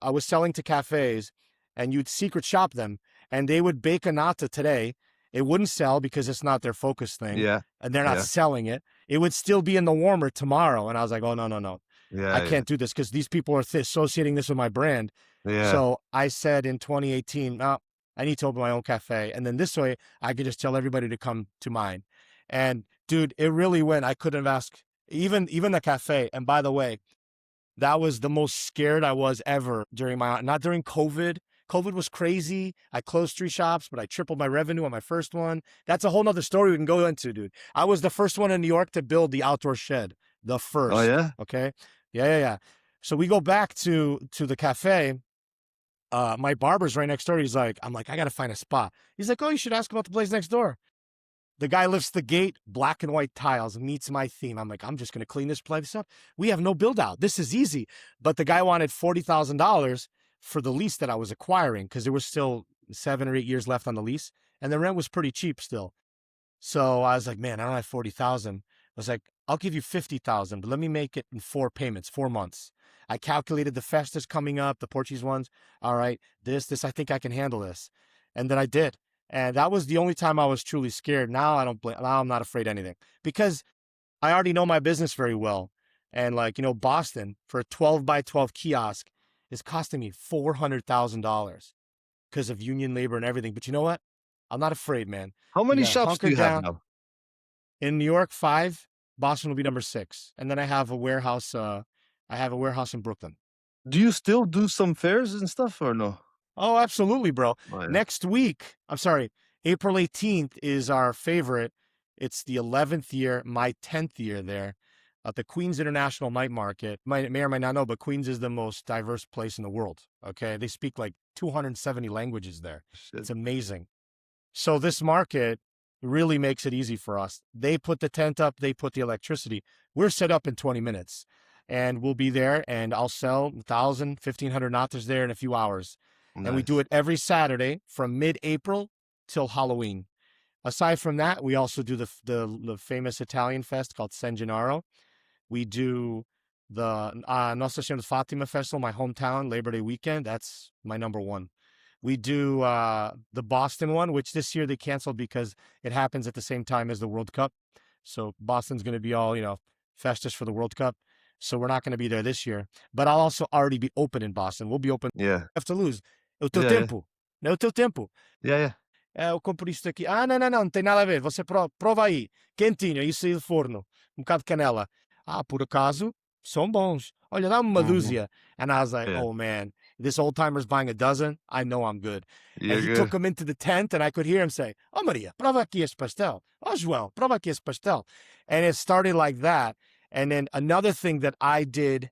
I was selling to cafes, and you'd secret shop them, and they would bake a nata today. It wouldn't sell because it's not their focus thing, Yeah, and they're not yeah, selling it. It would still be in the warmer tomorrow, and I was like, oh no, no, no, I yeah, can't do this because these people are associating this with my brand. yeah, So I said in 2018, no, I need to open my own cafe, and then this way I could just tell everybody to come to mine. And dude, it really went. I couldn't have asked even the cafe. And by the way, that was the most scared I was ever during not during COVID. COVID was crazy. I closed 3 shops, but I tripled my revenue on my first one. That's a whole nother story we can go into, dude. I was the first one in New York to build the outdoor shed. The oh first. yeah, Okay. Yeah, yeah, yeah. So we go back to the cafe. My barber's right next door. I'm like, I gotta find a spot. He's like, oh, you should ask about the place next door. The guy lifts the gate, black and white tiles, meets my theme. I'm like, I'm just going to clean this place up. We have no build out. This is easy. But the guy wanted $40,000 for the lease that I was acquiring because there was still 7 or 8 years left on the lease. And the rent was pretty cheap still. So I was like, man, I don't have 40,000. I was like, I'll give you 50,000, but let me make it in 4 payments, 4 months. I calculated the festas coming up, the Portuguese ones. All right, this, I think I can handle this. And then I did. And that was the only time I was truly scared. Now now I'm not afraid of anything because I already know my business very well. And like, Boston for a 12 by 12 kiosk is costing me $400,000 because of union labor and everything. But you know what? I'm not afraid, man. How You many gotta shops do hunker you have down. now? In New York, 5. Boston will be number 6. And then I have a warehouse. In Brooklyn. Do you still do some fairs and stuff or no? Oh, absolutely, bro. Oh, yeah. Next week, I'm sorry, April 18th is our favorite. It's the 11th year, my 10th year there at the Queens International Night Market. May or may not know, but Queens is the most diverse place in the world. Okay. They speak like 270 languages there. Shit. It's amazing. So this market really makes it easy for us. They put the tent up, they put the electricity. We're set up in 20 minutes and we'll be there and I'll sell 1,000, 1,500 natas there in a few hours. Nice. And we do it every Saturday from mid-April till Halloween. Aside from that, we also do the famous Italian fest called San Gennaro. We do the Nossa Senhora de Fatima Festival, my hometown, Labor Day weekend. That's my number one. We do the Boston one, which this year they canceled because it happens at the same time as the World Cup. So Boston's going to be all, festus for the World Cup. So we're not going to be there this year. But I'll also already be open in Boston. We'll be open. Yeah. You have to lose. É o teu Yeah, tempo. Não é o teu tempo. Yeah. Eu compro isto aqui. Não tem nada a ver. Você prova aí. Quentinho, isso aí do forno. Bocado de canela. Por acaso, são bons. Olha, dá-me uma dúzia. And I was like, Yeah. oh, man, this old timer's buying a dozen. I know I'm good. You're And he good. took him into the tent, and I could hear him say, oh, Maria, prova aqui esse pastel. Oh, João, prova aqui esse pastel. And it started like that. And then another thing that I did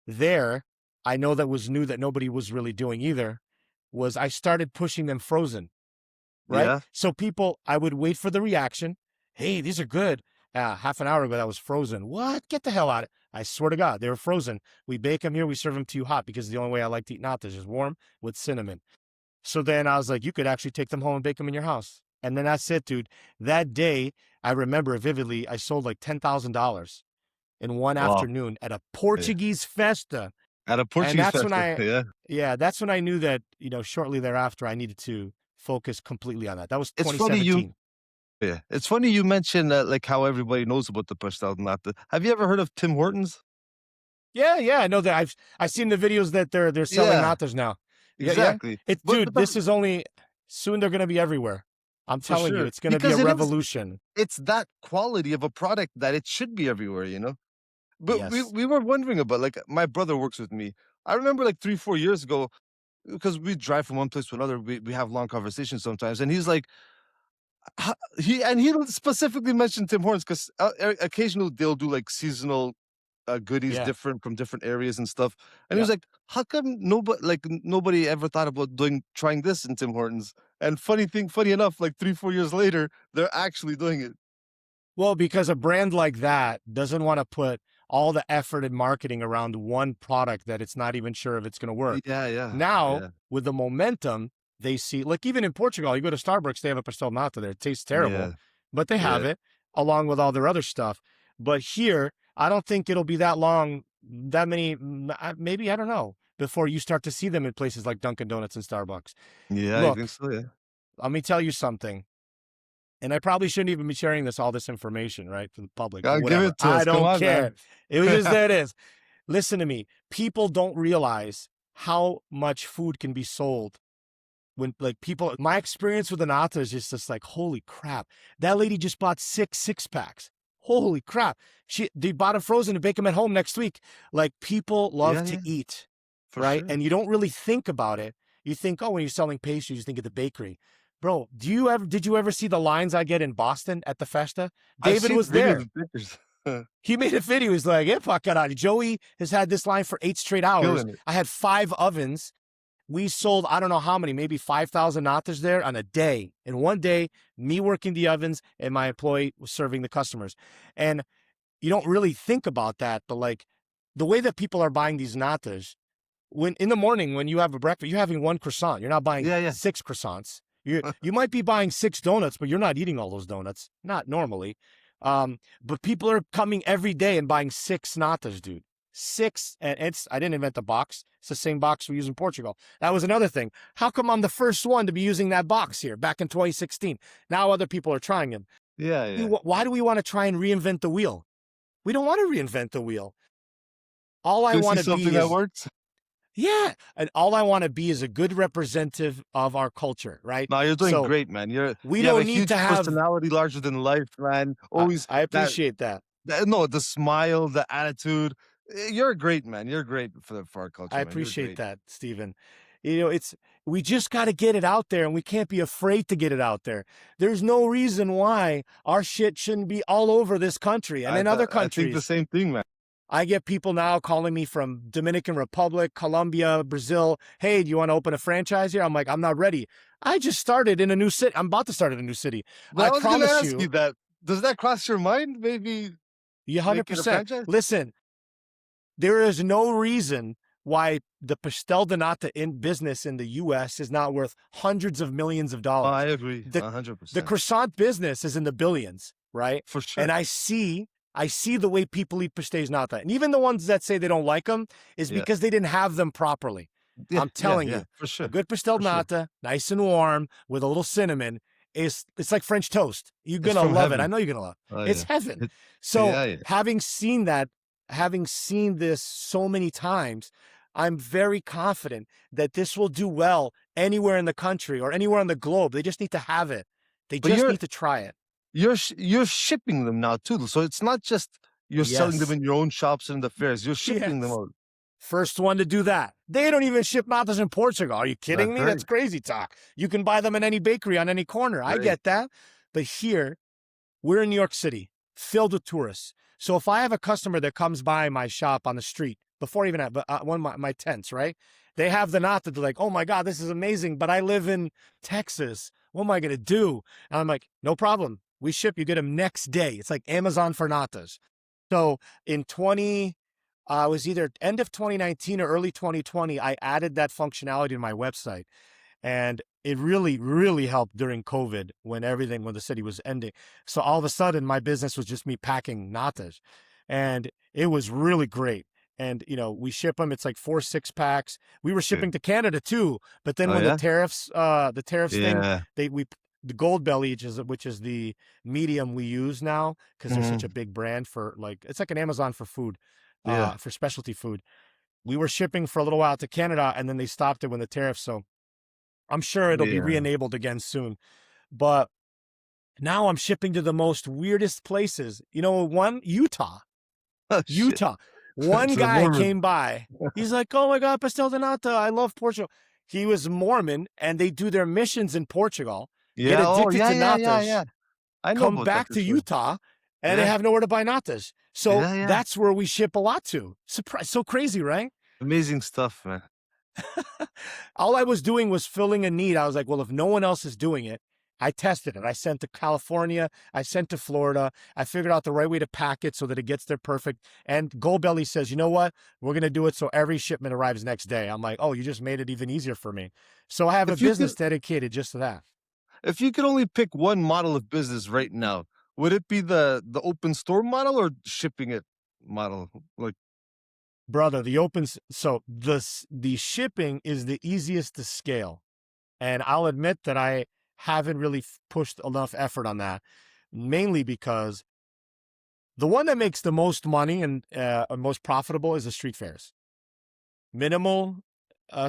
there, I know that was new that nobody was really doing either, was I started pushing them frozen, right? Yeah. So I would wait for the reaction. Hey, these are good. Half an hour ago, that was frozen. What? Get the hell out of it. I swear to God, they were frozen. We bake them here. We serve them to you hot because the only way I like to eat natas is warm with cinnamon. So then I was like, you could actually take them home and bake them in your house. And then that's it, dude. That day, I remember it vividly. I sold like $10,000 in one afternoon at a Portuguese festa. At a Portuguese that's when that's when I knew that, shortly thereafter, I needed to focus completely on that. That was It's 2017. funny it's funny you mentioned like how everybody knows about the pastel nata. Have you ever heard of Tim Hortons? Yeah, I know that. I've seen the videos that they're selling natas now. Exactly. Yeah. Dude, this is only soon. They're going to be everywhere. I'm telling you, it's going to be a revolution. It's that quality of a product that it should be everywhere, But Yes. we were wondering about, like, my brother works with me. I remember like 3-4 years ago, because we drive from one place to another, we have long conversations sometimes, and he's like, he specifically mentioned Tim Hortons because occasionally they'll do like seasonal goodies different from different areas and stuff. And he was like, how come nobody ever thought about trying this in Tim Hortons? And funny enough, like 3-4 years later, they're actually doing it. Well, because a brand like that doesn't want to put all the effort and marketing around one product that it's not even sure if it's going to work. Yeah. Now, with the momentum, they see, like even in Portugal, you go to Starbucks, they have a pastel nata there. It tastes terrible, but they have it along with all their other stuff. But here, I don't think it'll be that long, maybe, I don't know, before you start to see them in places like Dunkin' Donuts and Starbucks. Yeah, Look, I think so, yeah. Let me tell you something. And I probably shouldn't even be sharing all this information, right, for the public. God, give it to us. I don't care. Man. It was just there it is. Listen to me. People don't realize how much food can be sold when, like, my experience with the nata is just like, holy crap. That lady just bought 6 6-packs. Holy crap. They bought them frozen to bake them at home next week. Like, people love to eat, right? Sure. And you don't really think about it. You think, when you're selling pastries, you think of the bakery. Bro, did you ever see the lines I get in Boston at the festa? David was there. He made a video. He's like, Joey has had this line for 8 straight hours. I had 5 ovens. We sold, I don't know how many, maybe 5,000 natas there on a day. In one day, me working the ovens and my employee was serving the customers. And you don't really think about that, but like the way that people are buying these natas, when in the morning when you have a breakfast, you're having one croissant. You're not buying Yeah, yeah. 6 croissants. You might be buying 6 donuts, but you're not eating all those donuts. Not normally. But people are coming every day and buying 6 natas, dude. 6, and I didn't invent the box. It's the same box we use in Portugal. That was another thing. How come I'm the first one to be using that box here back in 2016? Now other people are trying them. Yeah, yeah. Why do we want to try and reinvent the wheel? We don't want to reinvent the wheel. All I Do you want see to be something that is, works? yeah, and all I want to be is a good representative of our culture, right? No, you're doing So great, man. we You have a don't need huge to have. personality, larger than life, man. I, Always I that, appreciate that. no, the smile, the attitude. You're great, man. You're great for our culture, I man. You're appreciate great. that, Stephen. We just got to get it out there, and we can't be afraid to get it out there. There's no reason why our shit shouldn't be all over this country and in other I think the countries. same thing, man. I get people now calling me from Dominican Republic, Colombia, Brazil. Hey, do you want to open a franchise here? I'm like, I'm not ready. I just started in a new city. I'm about to start in a new city. But I was going to promise ask you that. Does that cross your mind? Maybe you make it a 100%. franchise? Listen, there is no reason why the Pastel de Nata in business in the U.S. is not worth hundreds of millions of Oh, dollars. I agree, The 100%. croissant business is in the billions, right? For sure. And I see the way people eat pastéis nata. And even the ones that say they don't like them is Yeah. because they didn't have them properly. Yeah, I'm telling you, for sure. a good pastel For sure. nata, nice and warm with a little cinnamon, it's like French toast. You're going to from love it. heaven. I know you're going to love it. Oh, It's yeah. heaven. So Yeah, yeah. having seen this so many times, I'm very confident that this will do well anywhere in the country or anywhere on the globe. They just need to have it. They But just you're- need to try it. You're shipping them now too, so it's not just you're selling them Yes. in your own shops and the fairs. You're shipping them Yes. out. First one to do that. They don't even ship natas in Portugal. Are you kidding That's me? right. That's crazy talk. You can buy them in any bakery on any corner. I Right. get that. But here, we're in New York City, filled with tourists. So if I have a customer that comes by my shop on the street, before even one of my tents, right? They have the nata. They're like, oh my God, this is amazing, but I live in Texas. What am I going to do? And I'm like, no problem. We ship, you get them next day. It's like Amazon for natas. So in it was either end of 2019 or early 2020, I added that functionality to my website. And it really, really helped during COVID when the city was ending. So all of a sudden, my business was just me packing natas. And it was really great. And, we ship them. It's like 4 6-packs. We were shipping to Canada too. But then Oh, when yeah? the tariffs thing, Yeah. the Gold Belly, which is the medium we use now, because they're such a big brand for it's like an Amazon for food, Yeah. for specialty food. We were shipping for a little while to Canada, and then they stopped it when the tariffs. So I'm sure it'll be Yeah. re-enabled again soon. But now I'm shipping to the most weirdest places. One, Utah. Oh, shit. Utah. One It's a guy Mormon. came by. He's like, oh my God, Pastel de Nata. I love Portugal. He was Mormon, and they do their missions in Portugal. Yeah. Get addicted to natas. Yeah. I know Come about back that to for sure. Utah, and they Yeah. have nowhere to buy natas. So Yeah, yeah. that's where we ship a lot to. Surprise! So crazy, right? Amazing stuff, man. All I was doing was filling a need. I was like, well, if no one else is doing it, I tested it. I sent to California. I sent to Florida. I figured out the right way to pack it so that it gets there perfect. And Goldbelly says, you know what? We're going to do it so every shipment arrives next day. I'm like, oh, you just made it even easier for me. So I have If a you business dedicated just to that. If you could only pick one model of business right now, would it be the open store model or shipping it model? Like, Brother, the shipping is the easiest to scale. And I'll admit that I haven't really pushed enough effort on that, mainly because the one that makes the most money and most profitable is the street fairs. Minimal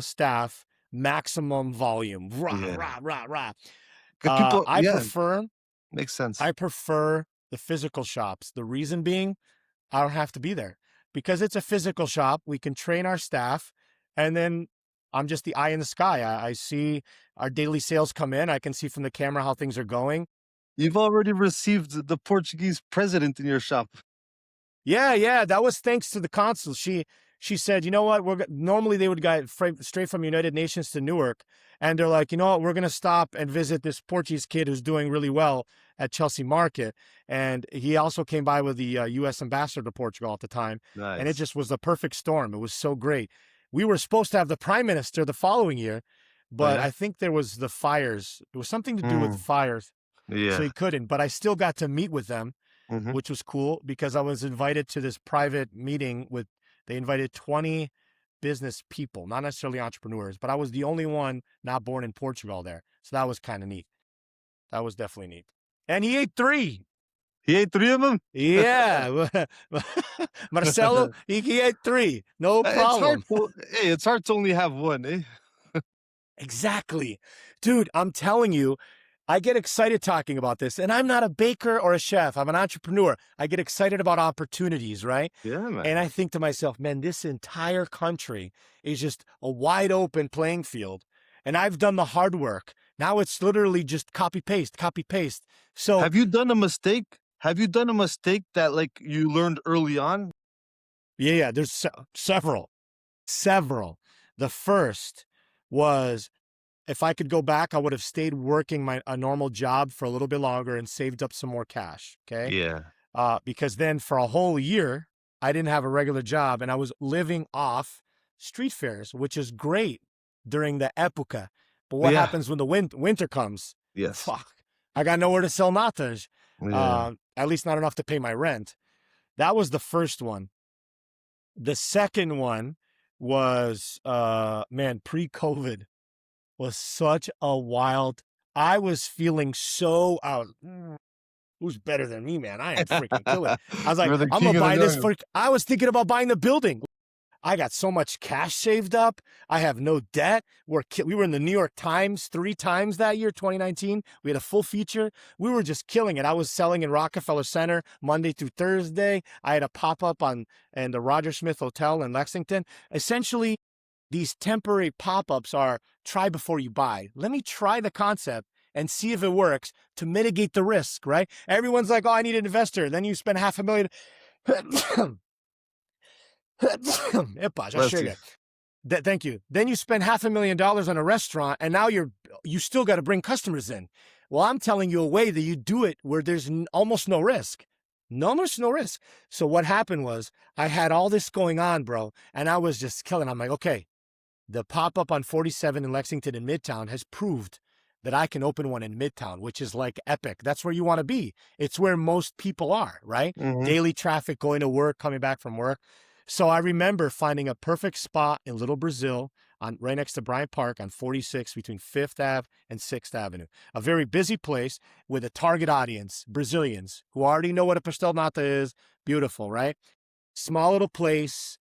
staff, maximum volume. Rah, Yeah. rah, rah, rah. 'cause people, Makes sense. I prefer the physical shops. The reason being, I don't have to be there because it's a physical shop. We can train our staff, and then I'm just the eye in the sky. I see our daily sales come in. I can see from the camera how things are going. You've already received the Portuguese president in your shop. Yeah. That was thanks to the consul. She she said, you know what? Normally they would go straight from United Nations to Newark, and they're like, you know what? We're gonna stop and visit this Portuguese kid who's doing really well at Chelsea Market, and he also came by with the U.S. ambassador to Portugal at the time, and it Nice. just was the perfect storm. It was so great. We were supposed to have the prime minister the following year, Oh but yeah. I think there was the fires. It was something to do with fires, so Yeah. he couldn't. But I still got to meet with them, Mhm. which was cool because I was invited to this private meeting with. They invited 20 business people, not necessarily entrepreneurs, but I was the only one not born in Portugal there, so that was kind of neat. That was definitely neat. And he ate 3. He ate 3 of them. Yeah, Marcelo, he ate 3, no It's hard problem. to. Hey, it's hard to only have one, eh? Exactly. Dude, I'm telling you, I get excited talking about this, and I'm not a baker or a chef. I'm an entrepreneur. I get excited about opportunities, right? Yeah, man. And I think to myself, man, this entire country is just a wide open playing field. And I've done the hard work. Now it's literally just copy paste, copy paste. So Have you done a mistake? Have you done a mistake that like you learned early on? yeah, there's several. The first was, if I could go back, I would have stayed working a normal job for a little bit longer and saved up some more cash. Okay. Yeah. Because then for a whole year, I didn't have a regular job and I was living off street fairs, which is great during the epoca. But what Yeah. happens when the winter comes? Yes. Fuck. I got nowhere to sell natas. Yeah. At least not enough to pay my rent. That was the first one. The second one was, man, pre-COVID was such a wild. I was feeling so out. Who's better than me, man? I am freaking killing it. I was like, You're the I'm king gonna of the buy this jungle. I was thinking about buying the building. I got so much cash saved up. I have no debt. We were in the New York Times 3 times that year, 2019. We had a full feature. We were just killing it. I was selling in Rockefeller Center Monday through Thursday. I had a pop-up in the Roger Smith Hotel in Lexington. Essentially, these temporary pop-ups are try before you buy. Let me try the concept and see if it works to mitigate the risk, right? Everyone's like, oh, I need an investor. Then you spend $500,000. Epa, já Bless you. chega. Thank you. Then you spend $500,000 on a restaurant, and now you still got to bring customers in. Well, I'm telling you a way that you do it where there's almost no risk. Almost no risk. So what happened was I had all this going on, bro, and I was just killing. I'm like, okay, the pop-up on 47 in Lexington in Midtown has proved that I can open one in Midtown, which is like epic. That's where you want to be. It's where most people are, right? Mhm. Daily traffic, going to work, coming back from work. So I remember finding a perfect spot in Little Brazil, right next to Bryant Park on 46 between 5th Ave and 6th Avenue. A very busy place with a target audience, Brazilians, who already know what a Pastel Nata is. Beautiful, right? Small little place,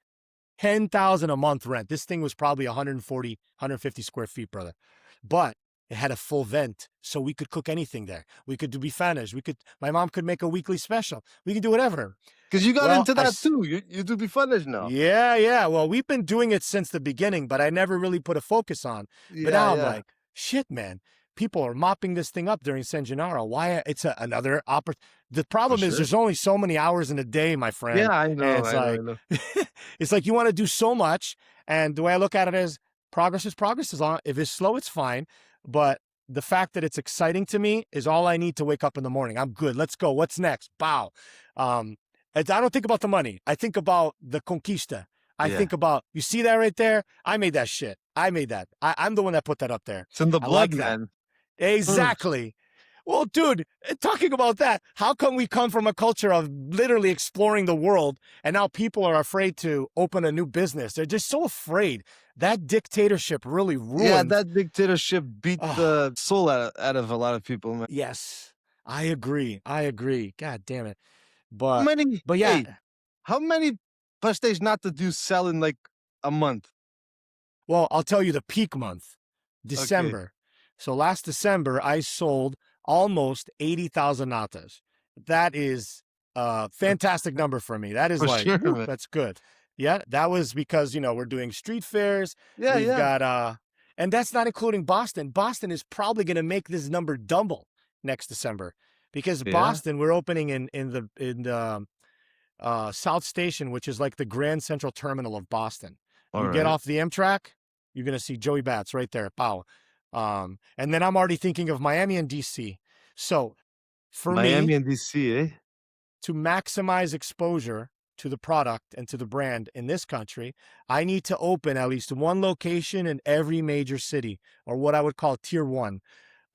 10,000 a month rent. This thing was probably 140, 150 square feet, brother. But it had a full vent, so we could cook anything there. We could do bifanas. My mom could make a weekly special. We could do whatever. Because you got Well, into that too. You do be fun now. Yeah. Well, we've been doing it since the beginning, but I never really put a focus on. But now I'm like, shit, man. People are mopping this thing up during San Gennaro. Why? It's another opportunity. The problem is sure. there's only so many hours in a day, my friend. Yeah, I know. And it's I like, know. it's like you want to do so much. And the way I look at it is progress is progress. If it's slow, it's fine. But the fact that it's exciting to me is all I need to wake up in the morning. I'm good. Let's go. What's next? Bow. I don't think about the money. I think about the conquista. I think about, you see that right there? I made that shit. I made that. I'm the one that put that up there. It's in the I blood, like that. man. Exactly. Well, dude, talking about that, how come we come from a culture of literally exploring the world and now people are afraid to open a new business? They're just so afraid. That dictatorship really ruined. Yeah, that dictatorship beat the soul out of a lot of people, man. Yes, I agree. God damn it. But Hey, how many pastéis Nata do you sell in like a month? Well, I'll tell you the peak month, December. Okay. So last December, I sold almost 80,000 natas. That is a fantastic number for me. That is that's good. Yeah, that was because, we're doing street fairs. Yeah, We've got, and that's not including Boston. Boston is probably going to make this number double next December because Boston, we're opening in South Station, which is like the Grand Central Terminal of Boston. All You get right. off the Amtrak, you're gonna see Joey Bats right there. Pow. And then I'm already thinking of Miami and DC. So for Miami me, and DC, eh? to maximize exposure to the product and to the brand in this country, I need to open at least one location in every major city, or what I would call tier one.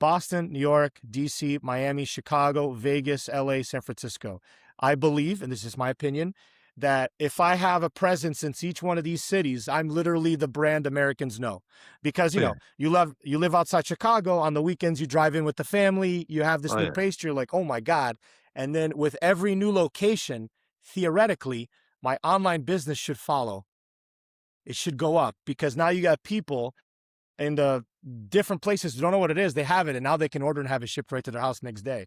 Boston, New York, DC, Miami, Chicago, Vegas, LA, San Francisco. I believe, and this is my opinion, that if I have a presence in each one of these cities, I'm literally the brand Americans know. Because, Fair. you live outside Chicago, on the weekends you drive in with the family, you have this Oh new yeah. pastry, you're like, oh my God. And then with every new location, theoretically, my online business should follow. It should go up because now you got people in the different places don't know what it is. They have it, and now they can order and have it shipped right to their house next day.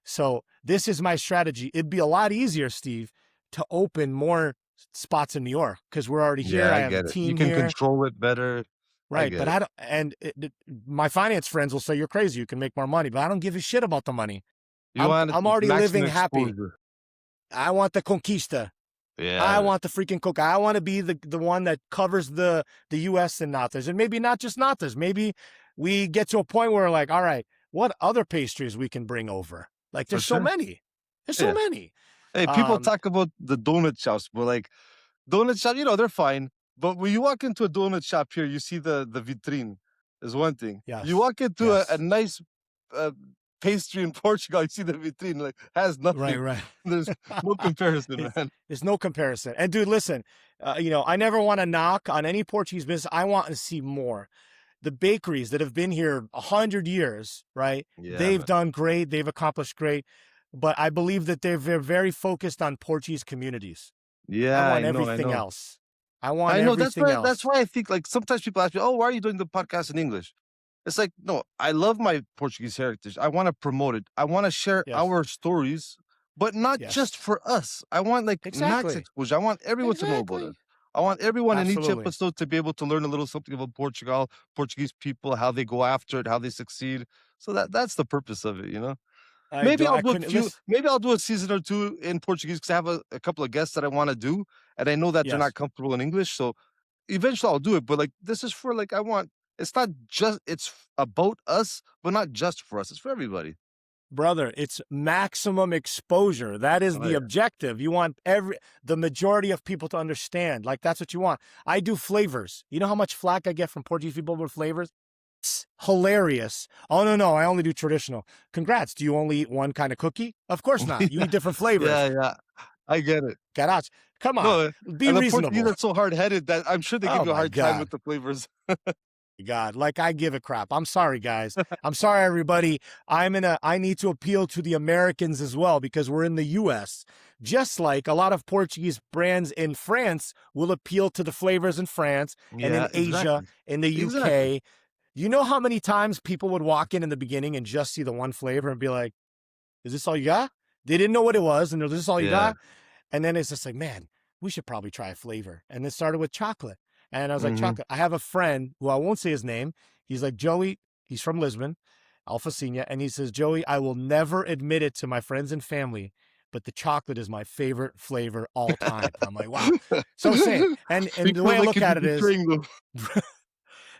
So this is my strategy. It'd be a lot easier, Steve, to open more spots in New York because we're already here. Yeah, I I have a get it. You team can here, control it better. I right? get But it. I don't. And my finance friends will say you're crazy. You can make more money, but I don't give a shit about the money. You want I'm already maximum living happy. exposure. I want the conquista. I Yeah. want the freaking cook. I want to be the one that covers the U.S. and Natas, and maybe not just Natas. Maybe we get to a point where we're like, all right, what other pastries we can bring over? Like, For there's so sure. many. There's so Yeah. many. Hey, people Um, talk about the donut shops, but like donut shop, they're fine. But when you walk into a donut shop here, you see the vitrine is one thing. You yes, walk into a yes, nice uh, pastry in Portugal, you see the vitrine, like has right, nothing. right. There's no comparison, it's, man. there's no comparison. And dude, listen, I never want to knock on any Portuguese business. I want to see more. The bakeries that have been here 100 years, right? Yeah, They've man. done great. They've accomplished great. But I believe that they're very focused on Portuguese communities. I Yeah, want I everything know. else. I want I know. That's everything why. That's else. why I think like sometimes people ask me, "Oh, why are you doing the podcast in English?" It's like, no, I love my Portuguese heritage. I want to promote it. I want to share Yes. our stories, but not just Yes. for us. I want like max Exactly. exposure. I want everyone to know about it. Exactly. I want everyone in each Absolutely. episode to be able to learn a little something about Portugal, Portuguese people, how they go after it, how they succeed. So that's the purpose of it. Maybe I'll I do a couldn't few. listen. Maybe I'll do a season or two in Portuguese because I have a couple of guests that I want to do, and I know that they're Yes. not comfortable in English. So eventually I'll do it. But like this is for like I want. It's not just. It's about us, but not just for us. It's for everybody. Brother, it's maximum exposure. That is Oh the yeah. objective. You want the majority of people to understand. Like, that's what you want. I do flavors. You know how much flack I get from Portuguese people over flavors? It's hilarious. Oh, no, I only do traditional. Congrats. Do you only eat one kind of cookie? Of course not. You eat different flavors. Yeah. I get it. Garage. Come on. No, Be and the Portuguese reasonable. are so hard headed that I'm sure they give Oh, you a my hard time God. with the flavors. God, like I give a crap. I'm sorry, guys. I'm sorry, everybody. I need to appeal to the Americans as well because we're in the US. Just like a lot of Portuguese brands in France will appeal to the flavors in France and in Yeah, Asia, exactly. in the Exactly. UK. You know how many times people would walk in the beginning and just see the one flavor and be like, is this all you got? They didn't know what it was. And they're, this is all you Yeah. got? And then it's just like, man, we should probably try a flavor. And it started with chocolate. And I was like, Hmm. chocolate. I have a friend who I won't say his name. He's like, Joey, he's from Lisbon, Alpha Senior. And he says, Joey, I will never admit it to my friends and family, but the chocolate is my favorite flavor all time. And I'm like, wow. So saying, and the way Because I like look you'd be at it is betraying them.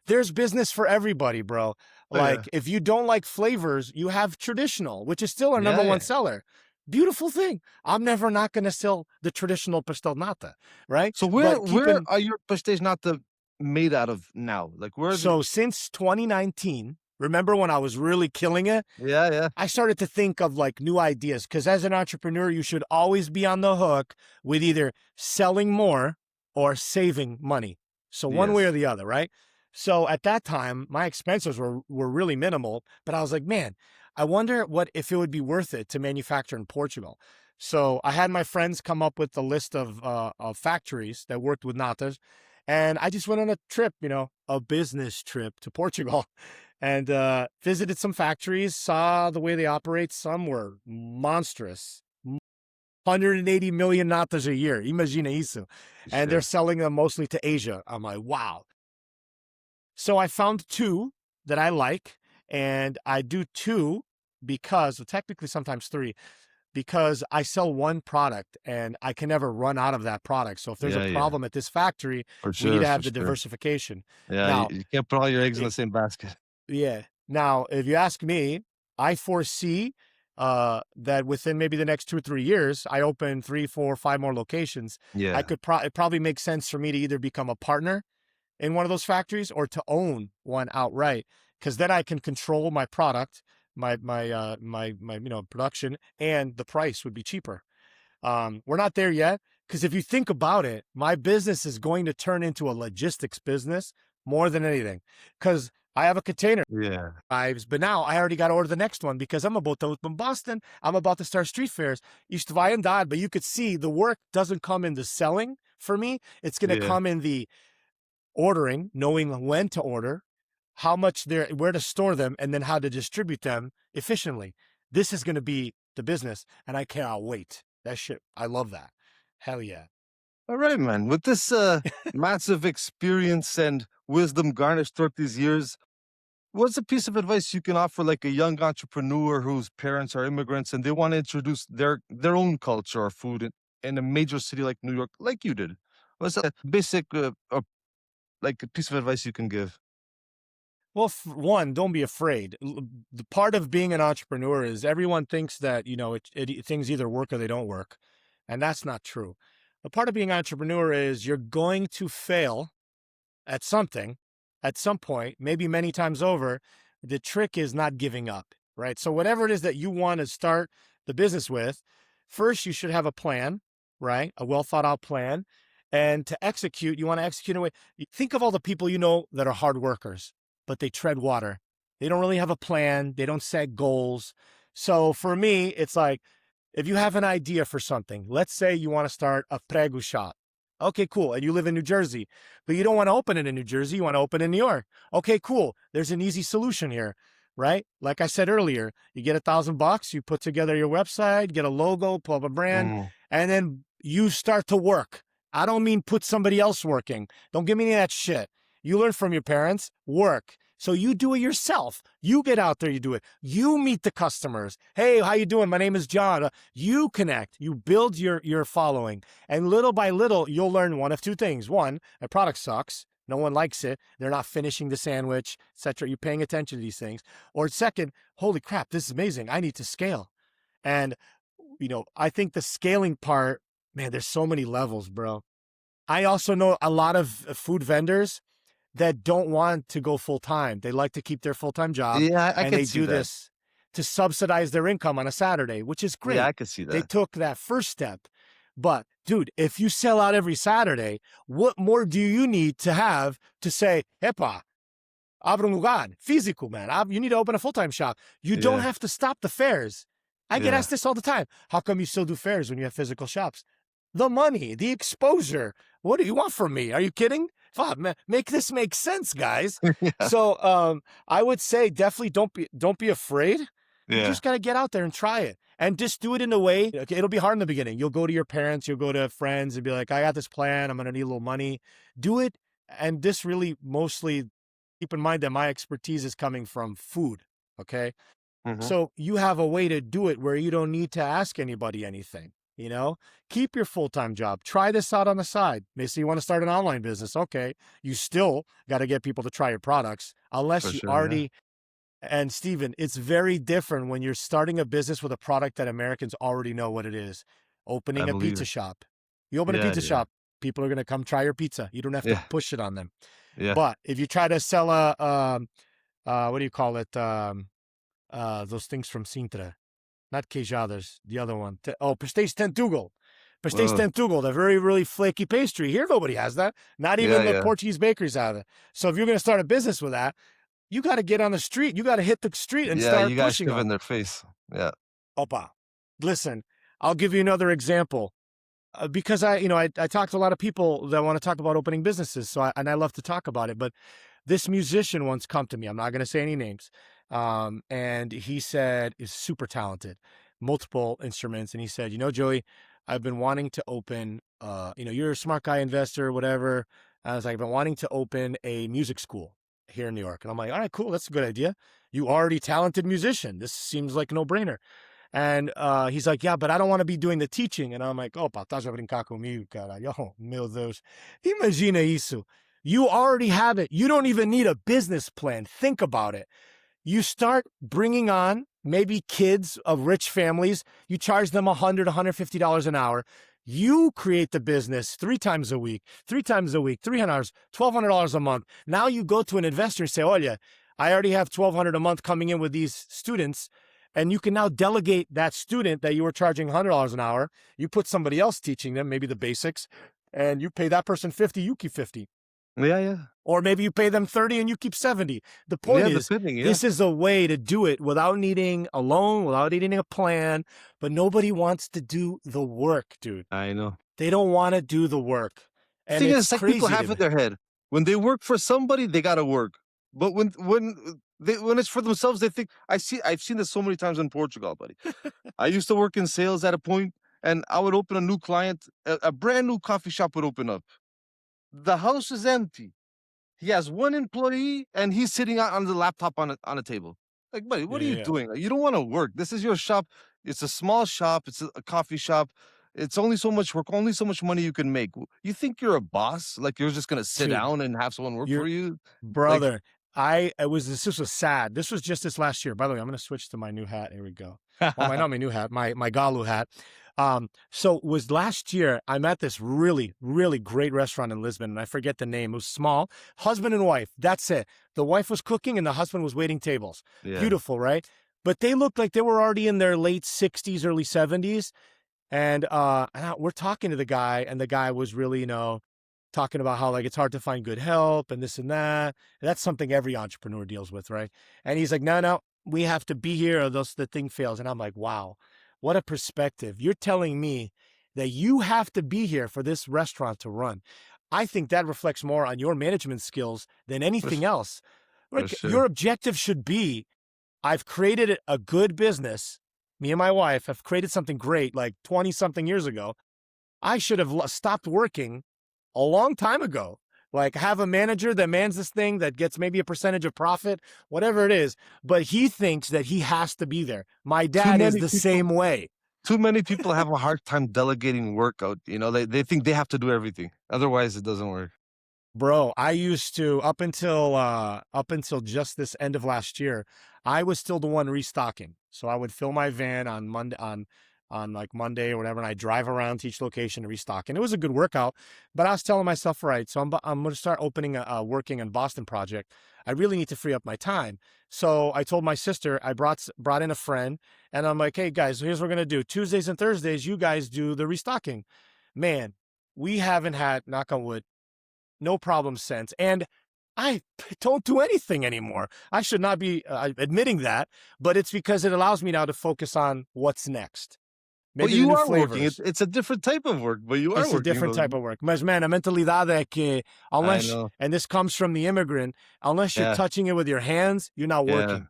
there's business for everybody, bro. Oh, yeah. Like, if you don't like flavors, you have traditional, which is still our number Yeah. one seller. Beautiful thing. I'm never not going to sell the traditional pastel nata, right? So But where are your pastéis nata made out of now? Like where are they? so since 2019, remember when I was really killing it? Yeah. I started to think of like new ideas because as an entrepreneur, you should always be on the hook with either selling more or saving money. So one way or Yes. the other, right? So at that time, my expenses were really minimal, but I was like, man, I wonder what if it would be worth it to manufacture in Portugal. So I had my friends come up with a list of factories that worked with natas, and I just went on a trip, a business trip to Portugal, and visited some factories, saw the way they operate. Some were monstrous. 180 million natas a year. Imagina isso. And they're Shit. selling them mostly to Asia. I'm like, wow. So I found two that I like, and I do two because, well, technically sometimes three, because I sell one product and I can never run out of that product. So if there's a Yeah, yeah. problem at this factory, For we need sure, to for have the sure. diversification. Yeah, Now, you can't put all your eggs in it, the same basket. yeah. Now, if you ask me, I foresee that within maybe the next 2 or 3 years, I open 3, 4, 5 more locations. Yeah, It probably makes sense for me to either become a partner in one of those factories or to own one outright, because then I can control my product, my production, and the price would be cheaper. We're not there yet, because if you think about it, my business is going to turn into a logistics business more than anything, because I have a container yeah, arrives, but now I already got to order the next one because I'm about to open Boston. I'm about to start street fairs. Isto vai andar, but you could see the work doesn't come in the selling for me. It's going to yeah. come in the ordering, knowing when to order, how much they're, where to store them, and then how to distribute them efficiently. This is going to be the business, and I cannot wait. That shit, I love that. Hell yeah. All right, man. With this massive experience and wisdom garnished throughout these years, what's a piece of advice you can offer like a young entrepreneur whose parents are immigrants and they want to introduce their own culture or food in a major city like New York, like you did? What's a basic like a piece of advice you can give? Well, one, don't be afraid. The part of being an entrepreneur is everyone thinks that, things either work or they don't work. And that's not true. The part of being an entrepreneur is you're going to fail at something at some point, maybe many times over. The trick is not giving up, right? So whatever it is that you want to start the business with, first you should have a plan, right? A well thought out plan. And to execute, you want to execute in a way. Think of all the people you know that are hard workers, but they tread water. They don't really have a plan. They don't set goals. So for me, it's like, if you have an idea for something, let's say you want to start a prego shop. Okay, cool. And you live in New Jersey, but you don't want to open it in New Jersey. You want to open in New York. Okay, cool. There's an easy solution here, right? Like I said earlier, you get $1,000, you put together your website, get a logo, pull up a brand, Mm, and then you start to work. I don't mean put somebody else working. Don't give me any of that shit. You learn from your parents, work. So you do it yourself. You get out there, you do it. You meet the customers. Hey, how you doing? My name is John. You connect. You build your following. And little by little, you'll learn one of two things. One, a product sucks. No one likes it. They're not finishing the sandwich, etc. You're paying attention to these things. Or second, holy crap, this is amazing. I need to scale. And, I think the scaling part, man, there's so many levels, bro. I also know a lot of food vendors that don't want to go full time. They like to keep their full time job, yeah, I and can they see do that. this to subsidize their income on a Saturday, which is Yeah, great. I can see They that. took that first step. But dude, if you sell out every Saturday, what more do you need to have to say, Epa, abra lugar, físico, man. You need to open a full time shop. You don't Yeah, have to stop the fairs. I get yeah. asked this all the time. How come you still do fairs when you have physical shops? The money, the exposure. What do you want from me? Are you kidding? Fuck, man, make this make sense, guys. Yeah, So I would say definitely don't be afraid. You yeah. just gotta get out there and try it. And just do it in a way. Okay, it'll be hard in the beginning. You'll go to your parents, you'll go to friends and be like, I got this plan, I'm gonna need a little money. Do it. And this really mostly keep in mind that my expertise is coming from food. Okay. Hmm. So you have a way to do it where you don't need to ask anybody anything. Keep your full-time job. Try this out on the side. Maybe you want to start an online business. Okay. You still got to get people to try your products For unless you sure, yeah. already. And Steven, it's very different when you're starting a business with a product that Americans already know what it is. I Opening a believe pizza it. shop. You open a Yeah, pizza yeah, shop, people are going to come try your pizza. You don't have to yeah, push it on them. yeah, But if you try to sell what do you call it? Those things from Sintra, not queijadas, the other one. Pastéis tentugal. Pastéis oh, tentugal, the very, really flaky pastry. Here, nobody has that. Not yeah, even the yeah, Portuguese bakeries have it. So if you're going to start a business with that, you got to get on the street. You got to hit the street and yeah. You start guys pushing shove in them. their face. Yeah, Opa. Listen, I'll give you another example. Because I talk to a lot of people that want to talk about opening businesses. And I love to talk about it. But this musician once come to me. I'm not going to say any names. And he said is super talented, multiple instruments. And he said, Joey, I've been wanting to open, you're a smart guy investor, whatever. I was like, I've been wanting to open a music school here in New York. And I'm like, all right, cool. That's a good idea. You already talented musician. This seems like a no brainer. And he's like, yeah, but I don't want to be doing the teaching. And I'm like, opa, estás a brincar comigo, caralho. Oh, meu Deus. Imagina isso. You already have it. You don't even need a business plan. Think about it. You start bringing on maybe kids of rich families. You charge them $100, $150 an hour. You create the business 3 times a week, 300 hours, $1,200 a month. Now you go to an investor and say, Olha, I already have $1,200 a month coming in with these students. And you can now delegate that student that you were charging $100 an hour. You put somebody else teaching them, maybe the basics, and you pay that person 50, you keep 50. Yeah, yeah. Or maybe you pay them 30 and you keep 70. The point is, depending, this is a way to do it without needing a loan, without needing a plan, but nobody wants to do the work, dude. I know. They don't want to do the work. The And thing it's is, like crazy people have to in their head, when they work for somebody, they gotta work. But when it's for themselves, they think I've seen this so many times in Portugal, buddy. I used to work in sales at a point, and I would open a new client, a brand new coffee shop would open up. The house is empty. He has one employee, and he's sitting on the laptop on a table. Like, buddy, what are you Yeah. doing? Like, you don't want to work. This is your shop. It's a small shop. It's a coffee shop. It's only so much work, only so much money you can make. You think you're a boss? Like you're just gonna sit Dude, down and have someone work you're- for you? Brother, this was sad. This was just this last year. By the way, I'm going to switch to my new hat. Here we go. Well, not my new hat, my Galu hat. So it was last year, I'm at this really, really great restaurant in Lisbon, and I forget the name. It was small, husband and wife. That's it. The wife was cooking and the husband was waiting tables. Yeah. Beautiful, right? But they looked like they were already in their late 60s, early 70s. And we're talking to the guy, and the guy was really, talking about how like it's hard to find good help and this and that. And that's something every entrepreneur deals with, right? And he's like, no, we have to be here or else the thing fails. And I'm like, wow, what a perspective. You're telling me that you have to be here for this restaurant to run. I think that reflects more on your management skills than anything else. Like, sure. your objective should be, I've created a good business. Me and my wife have created something great like 20 something years ago. I should have stopped working a long time ago. Like, have a manager that mans this thing that gets maybe a percentage of profit, whatever it is. But he thinks that he has to be there. My dad is the same way. Too many people have a hard time delegating work out. You know, they think they have to do everything. Otherwise, it doesn't work. Bro, I used to, up until just this end of last year, I was still the one restocking. So I would fill my van on Monday, on like Monday or whatever, and I drive around to each location to restock. And it was a good workout, but I was telling myself, right, so I'm going to start working on Boston project. I really need to free up my time. So I told my sister, I brought in a friend, and I'm like, hey guys, here's what we're going to do. Tuesdays and Thursdays, you guys do the restocking. Man, we haven't had, knock on wood, no problem since. And I don't do anything anymore. I should not be admitting that, but it's because it allows me now to focus on what's next. Maybe you are working. It's a different type of work, but you are working. It's a different type of work. Mas, man, a mentalidade é que unless, and this comes from the immigrant, unless you're touching it with your hands, you're not working.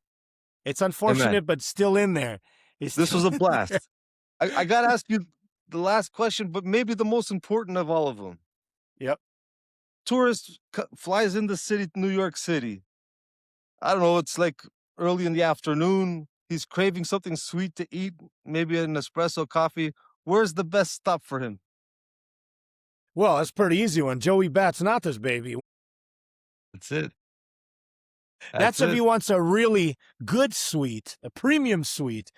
It's unfortunate, but still in there. This was a blast. I got to ask you the last question, but maybe the most important of all of them. Yep. Tourist flies in the city, New York City. I don't know, it's like early in the afternoon. He's craving something sweet to eat, maybe an espresso coffee. Where's the best stop for him? Well, that's pretty easy one. Joey Bat's Natas, baby. That's it. That's if he wants a really good sweet, a premium sweet.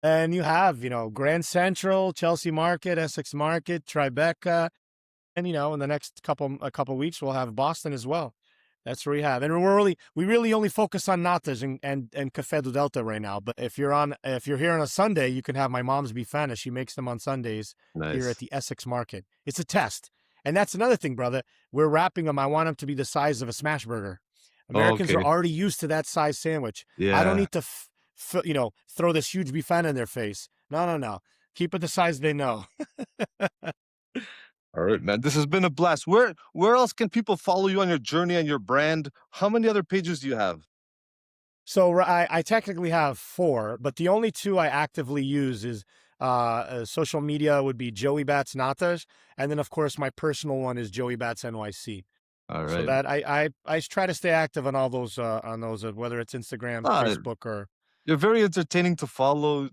And you have, Grand Central, Chelsea Market, Essex Market, Tribeca. And, in the next couple weeks, we'll have Boston as well. That's where we have. And we really only focus on Natas and Café do Delta right now. But if you're here on a Sunday, you can have my mom's bifana. She makes them on Sundays here at the Essex Market. It's a test. And that's another thing, brother. We're wrapping them. I want them to be the size of a smash burger. Americans are already used to that size sandwich. Yeah. I don't need to, throw this huge bifana in their face. No. Keep it the size they know. All right, man. This has been a blast. Where else can people follow you on your journey and your brand? How many other pages do you have? So I technically have 4, but the only 2 I actively use is social media would be Joey Bats Natas, and then of course my personal one is Joey Bats NYC. All right. So that I try to stay active on all those whether it's Instagram, Facebook, or. You're very entertaining to follow.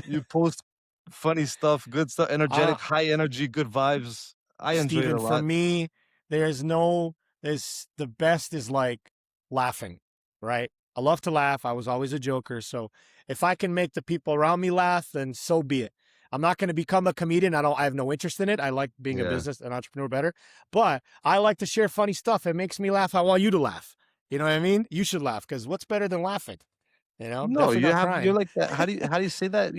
You post funny stuff, good stuff, Uh, energetic, high energy, good vibes. I enjoy it Steven, a for lot. me, there's the best is like laughing, right? I love to laugh. I was always a joker. So if I can make the people around me laugh, then so be it. I'm not going to become a comedian. I have no interest in it. I like being Yeah. an entrepreneur better, but I like to share funny stuff. It makes me laugh. I want you to laugh. You know what I mean? You should laugh because what's better than laughing? You know, No, definitely not you're crying. like that. How do you say that?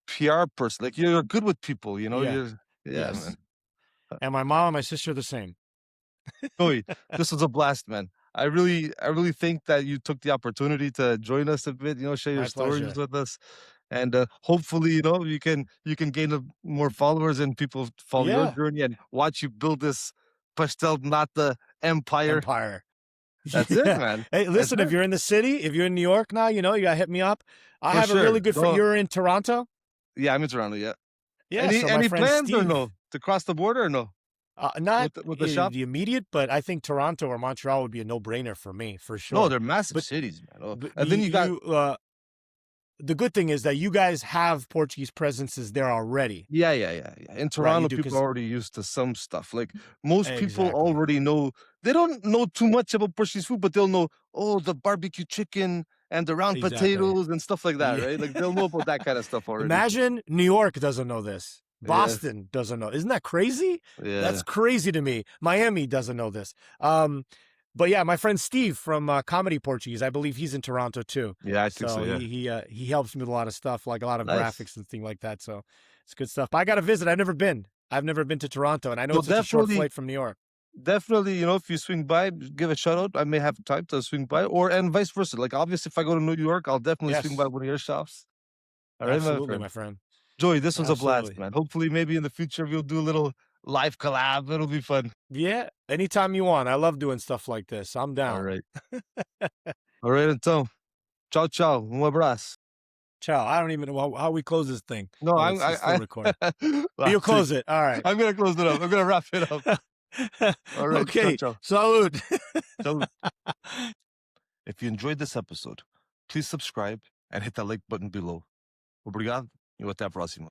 PR person. Like you're good with people, you know? Yeah. Yeah, man. Yes. And my mom and my sister are the same. Joey, this was a blast, man. I really think that you took the opportunity to join us a bit, share your My stories pleasure. with us. And hopefully, you can gain more followers and people follow your Yeah. journey and watch you build this Pastel Nata empire. Empire. That's it, Yeah. man. Hey, That's listen, if it. you're in the city, if you're in New York now, you gotta hit me up. I For have a really sure. good friend. No, You're in Toronto? yeah, I'm in Toronto, yeah. Yeah, Any so my any friend plans or Steve, no? To cross the border or no? not With the shop? the immediate, but I think Toronto or Montreal would be a no-brainer for me, for No, sure. they're massive But, cities, man. Oh, but and then you got the good thing is that you guys have Portuguese presences there already. yeah. In Right, you Toronto, do, people are because already used to some stuff. Like most people exactly. already know. They don't know too much about Portuguese food, but they'll know, oh, the barbecue chicken and the round Exactly. potatoes and stuff like that, Yeah. right? Like they'll know about that kind of stuff already. Imagine New York doesn't know this. Yeah, Boston doesn't know. Isn't that crazy? yeah, That's crazy to me. Miami doesn't know this. But yeah, my friend Steve from Comedy Portuguese, I believe he's in Toronto too. yeah. I think so. So Yeah, he helps me with a lot of stuff, like a lot of nice. graphics and things like that. So it's good stuff. But I got to visit. I've never been. I've never been to Toronto, and I know Well, it's such a short definitely, flight from New York. definitely. If you swing by, give a shout out. I may have time to swing by, and vice versa. Like obviously, if I go to New York, I'll definitely swing by Yes, one of your shops. All right, my absolutely, friend. my friend. Joey, this was a blast, Absolutely. man. Hopefully, maybe in the future we'll do a little live collab. It'll be fun. Yeah, anytime you want. I love doing stuff like this. I'm All down. right. All right, então. Tchau, tchau. Abraço. Ciao. I don't even know how we close this thing. No, Oh, I'm it's still recording. You'll last week. close it. All right. I'm gonna close it up. I'm gonna wrap it up. All right. Ciao, Okay. ciao. Salud. Ciao. If you enjoyed this episode, please subscribe and hit that like button below. Obrigado e até a próxima.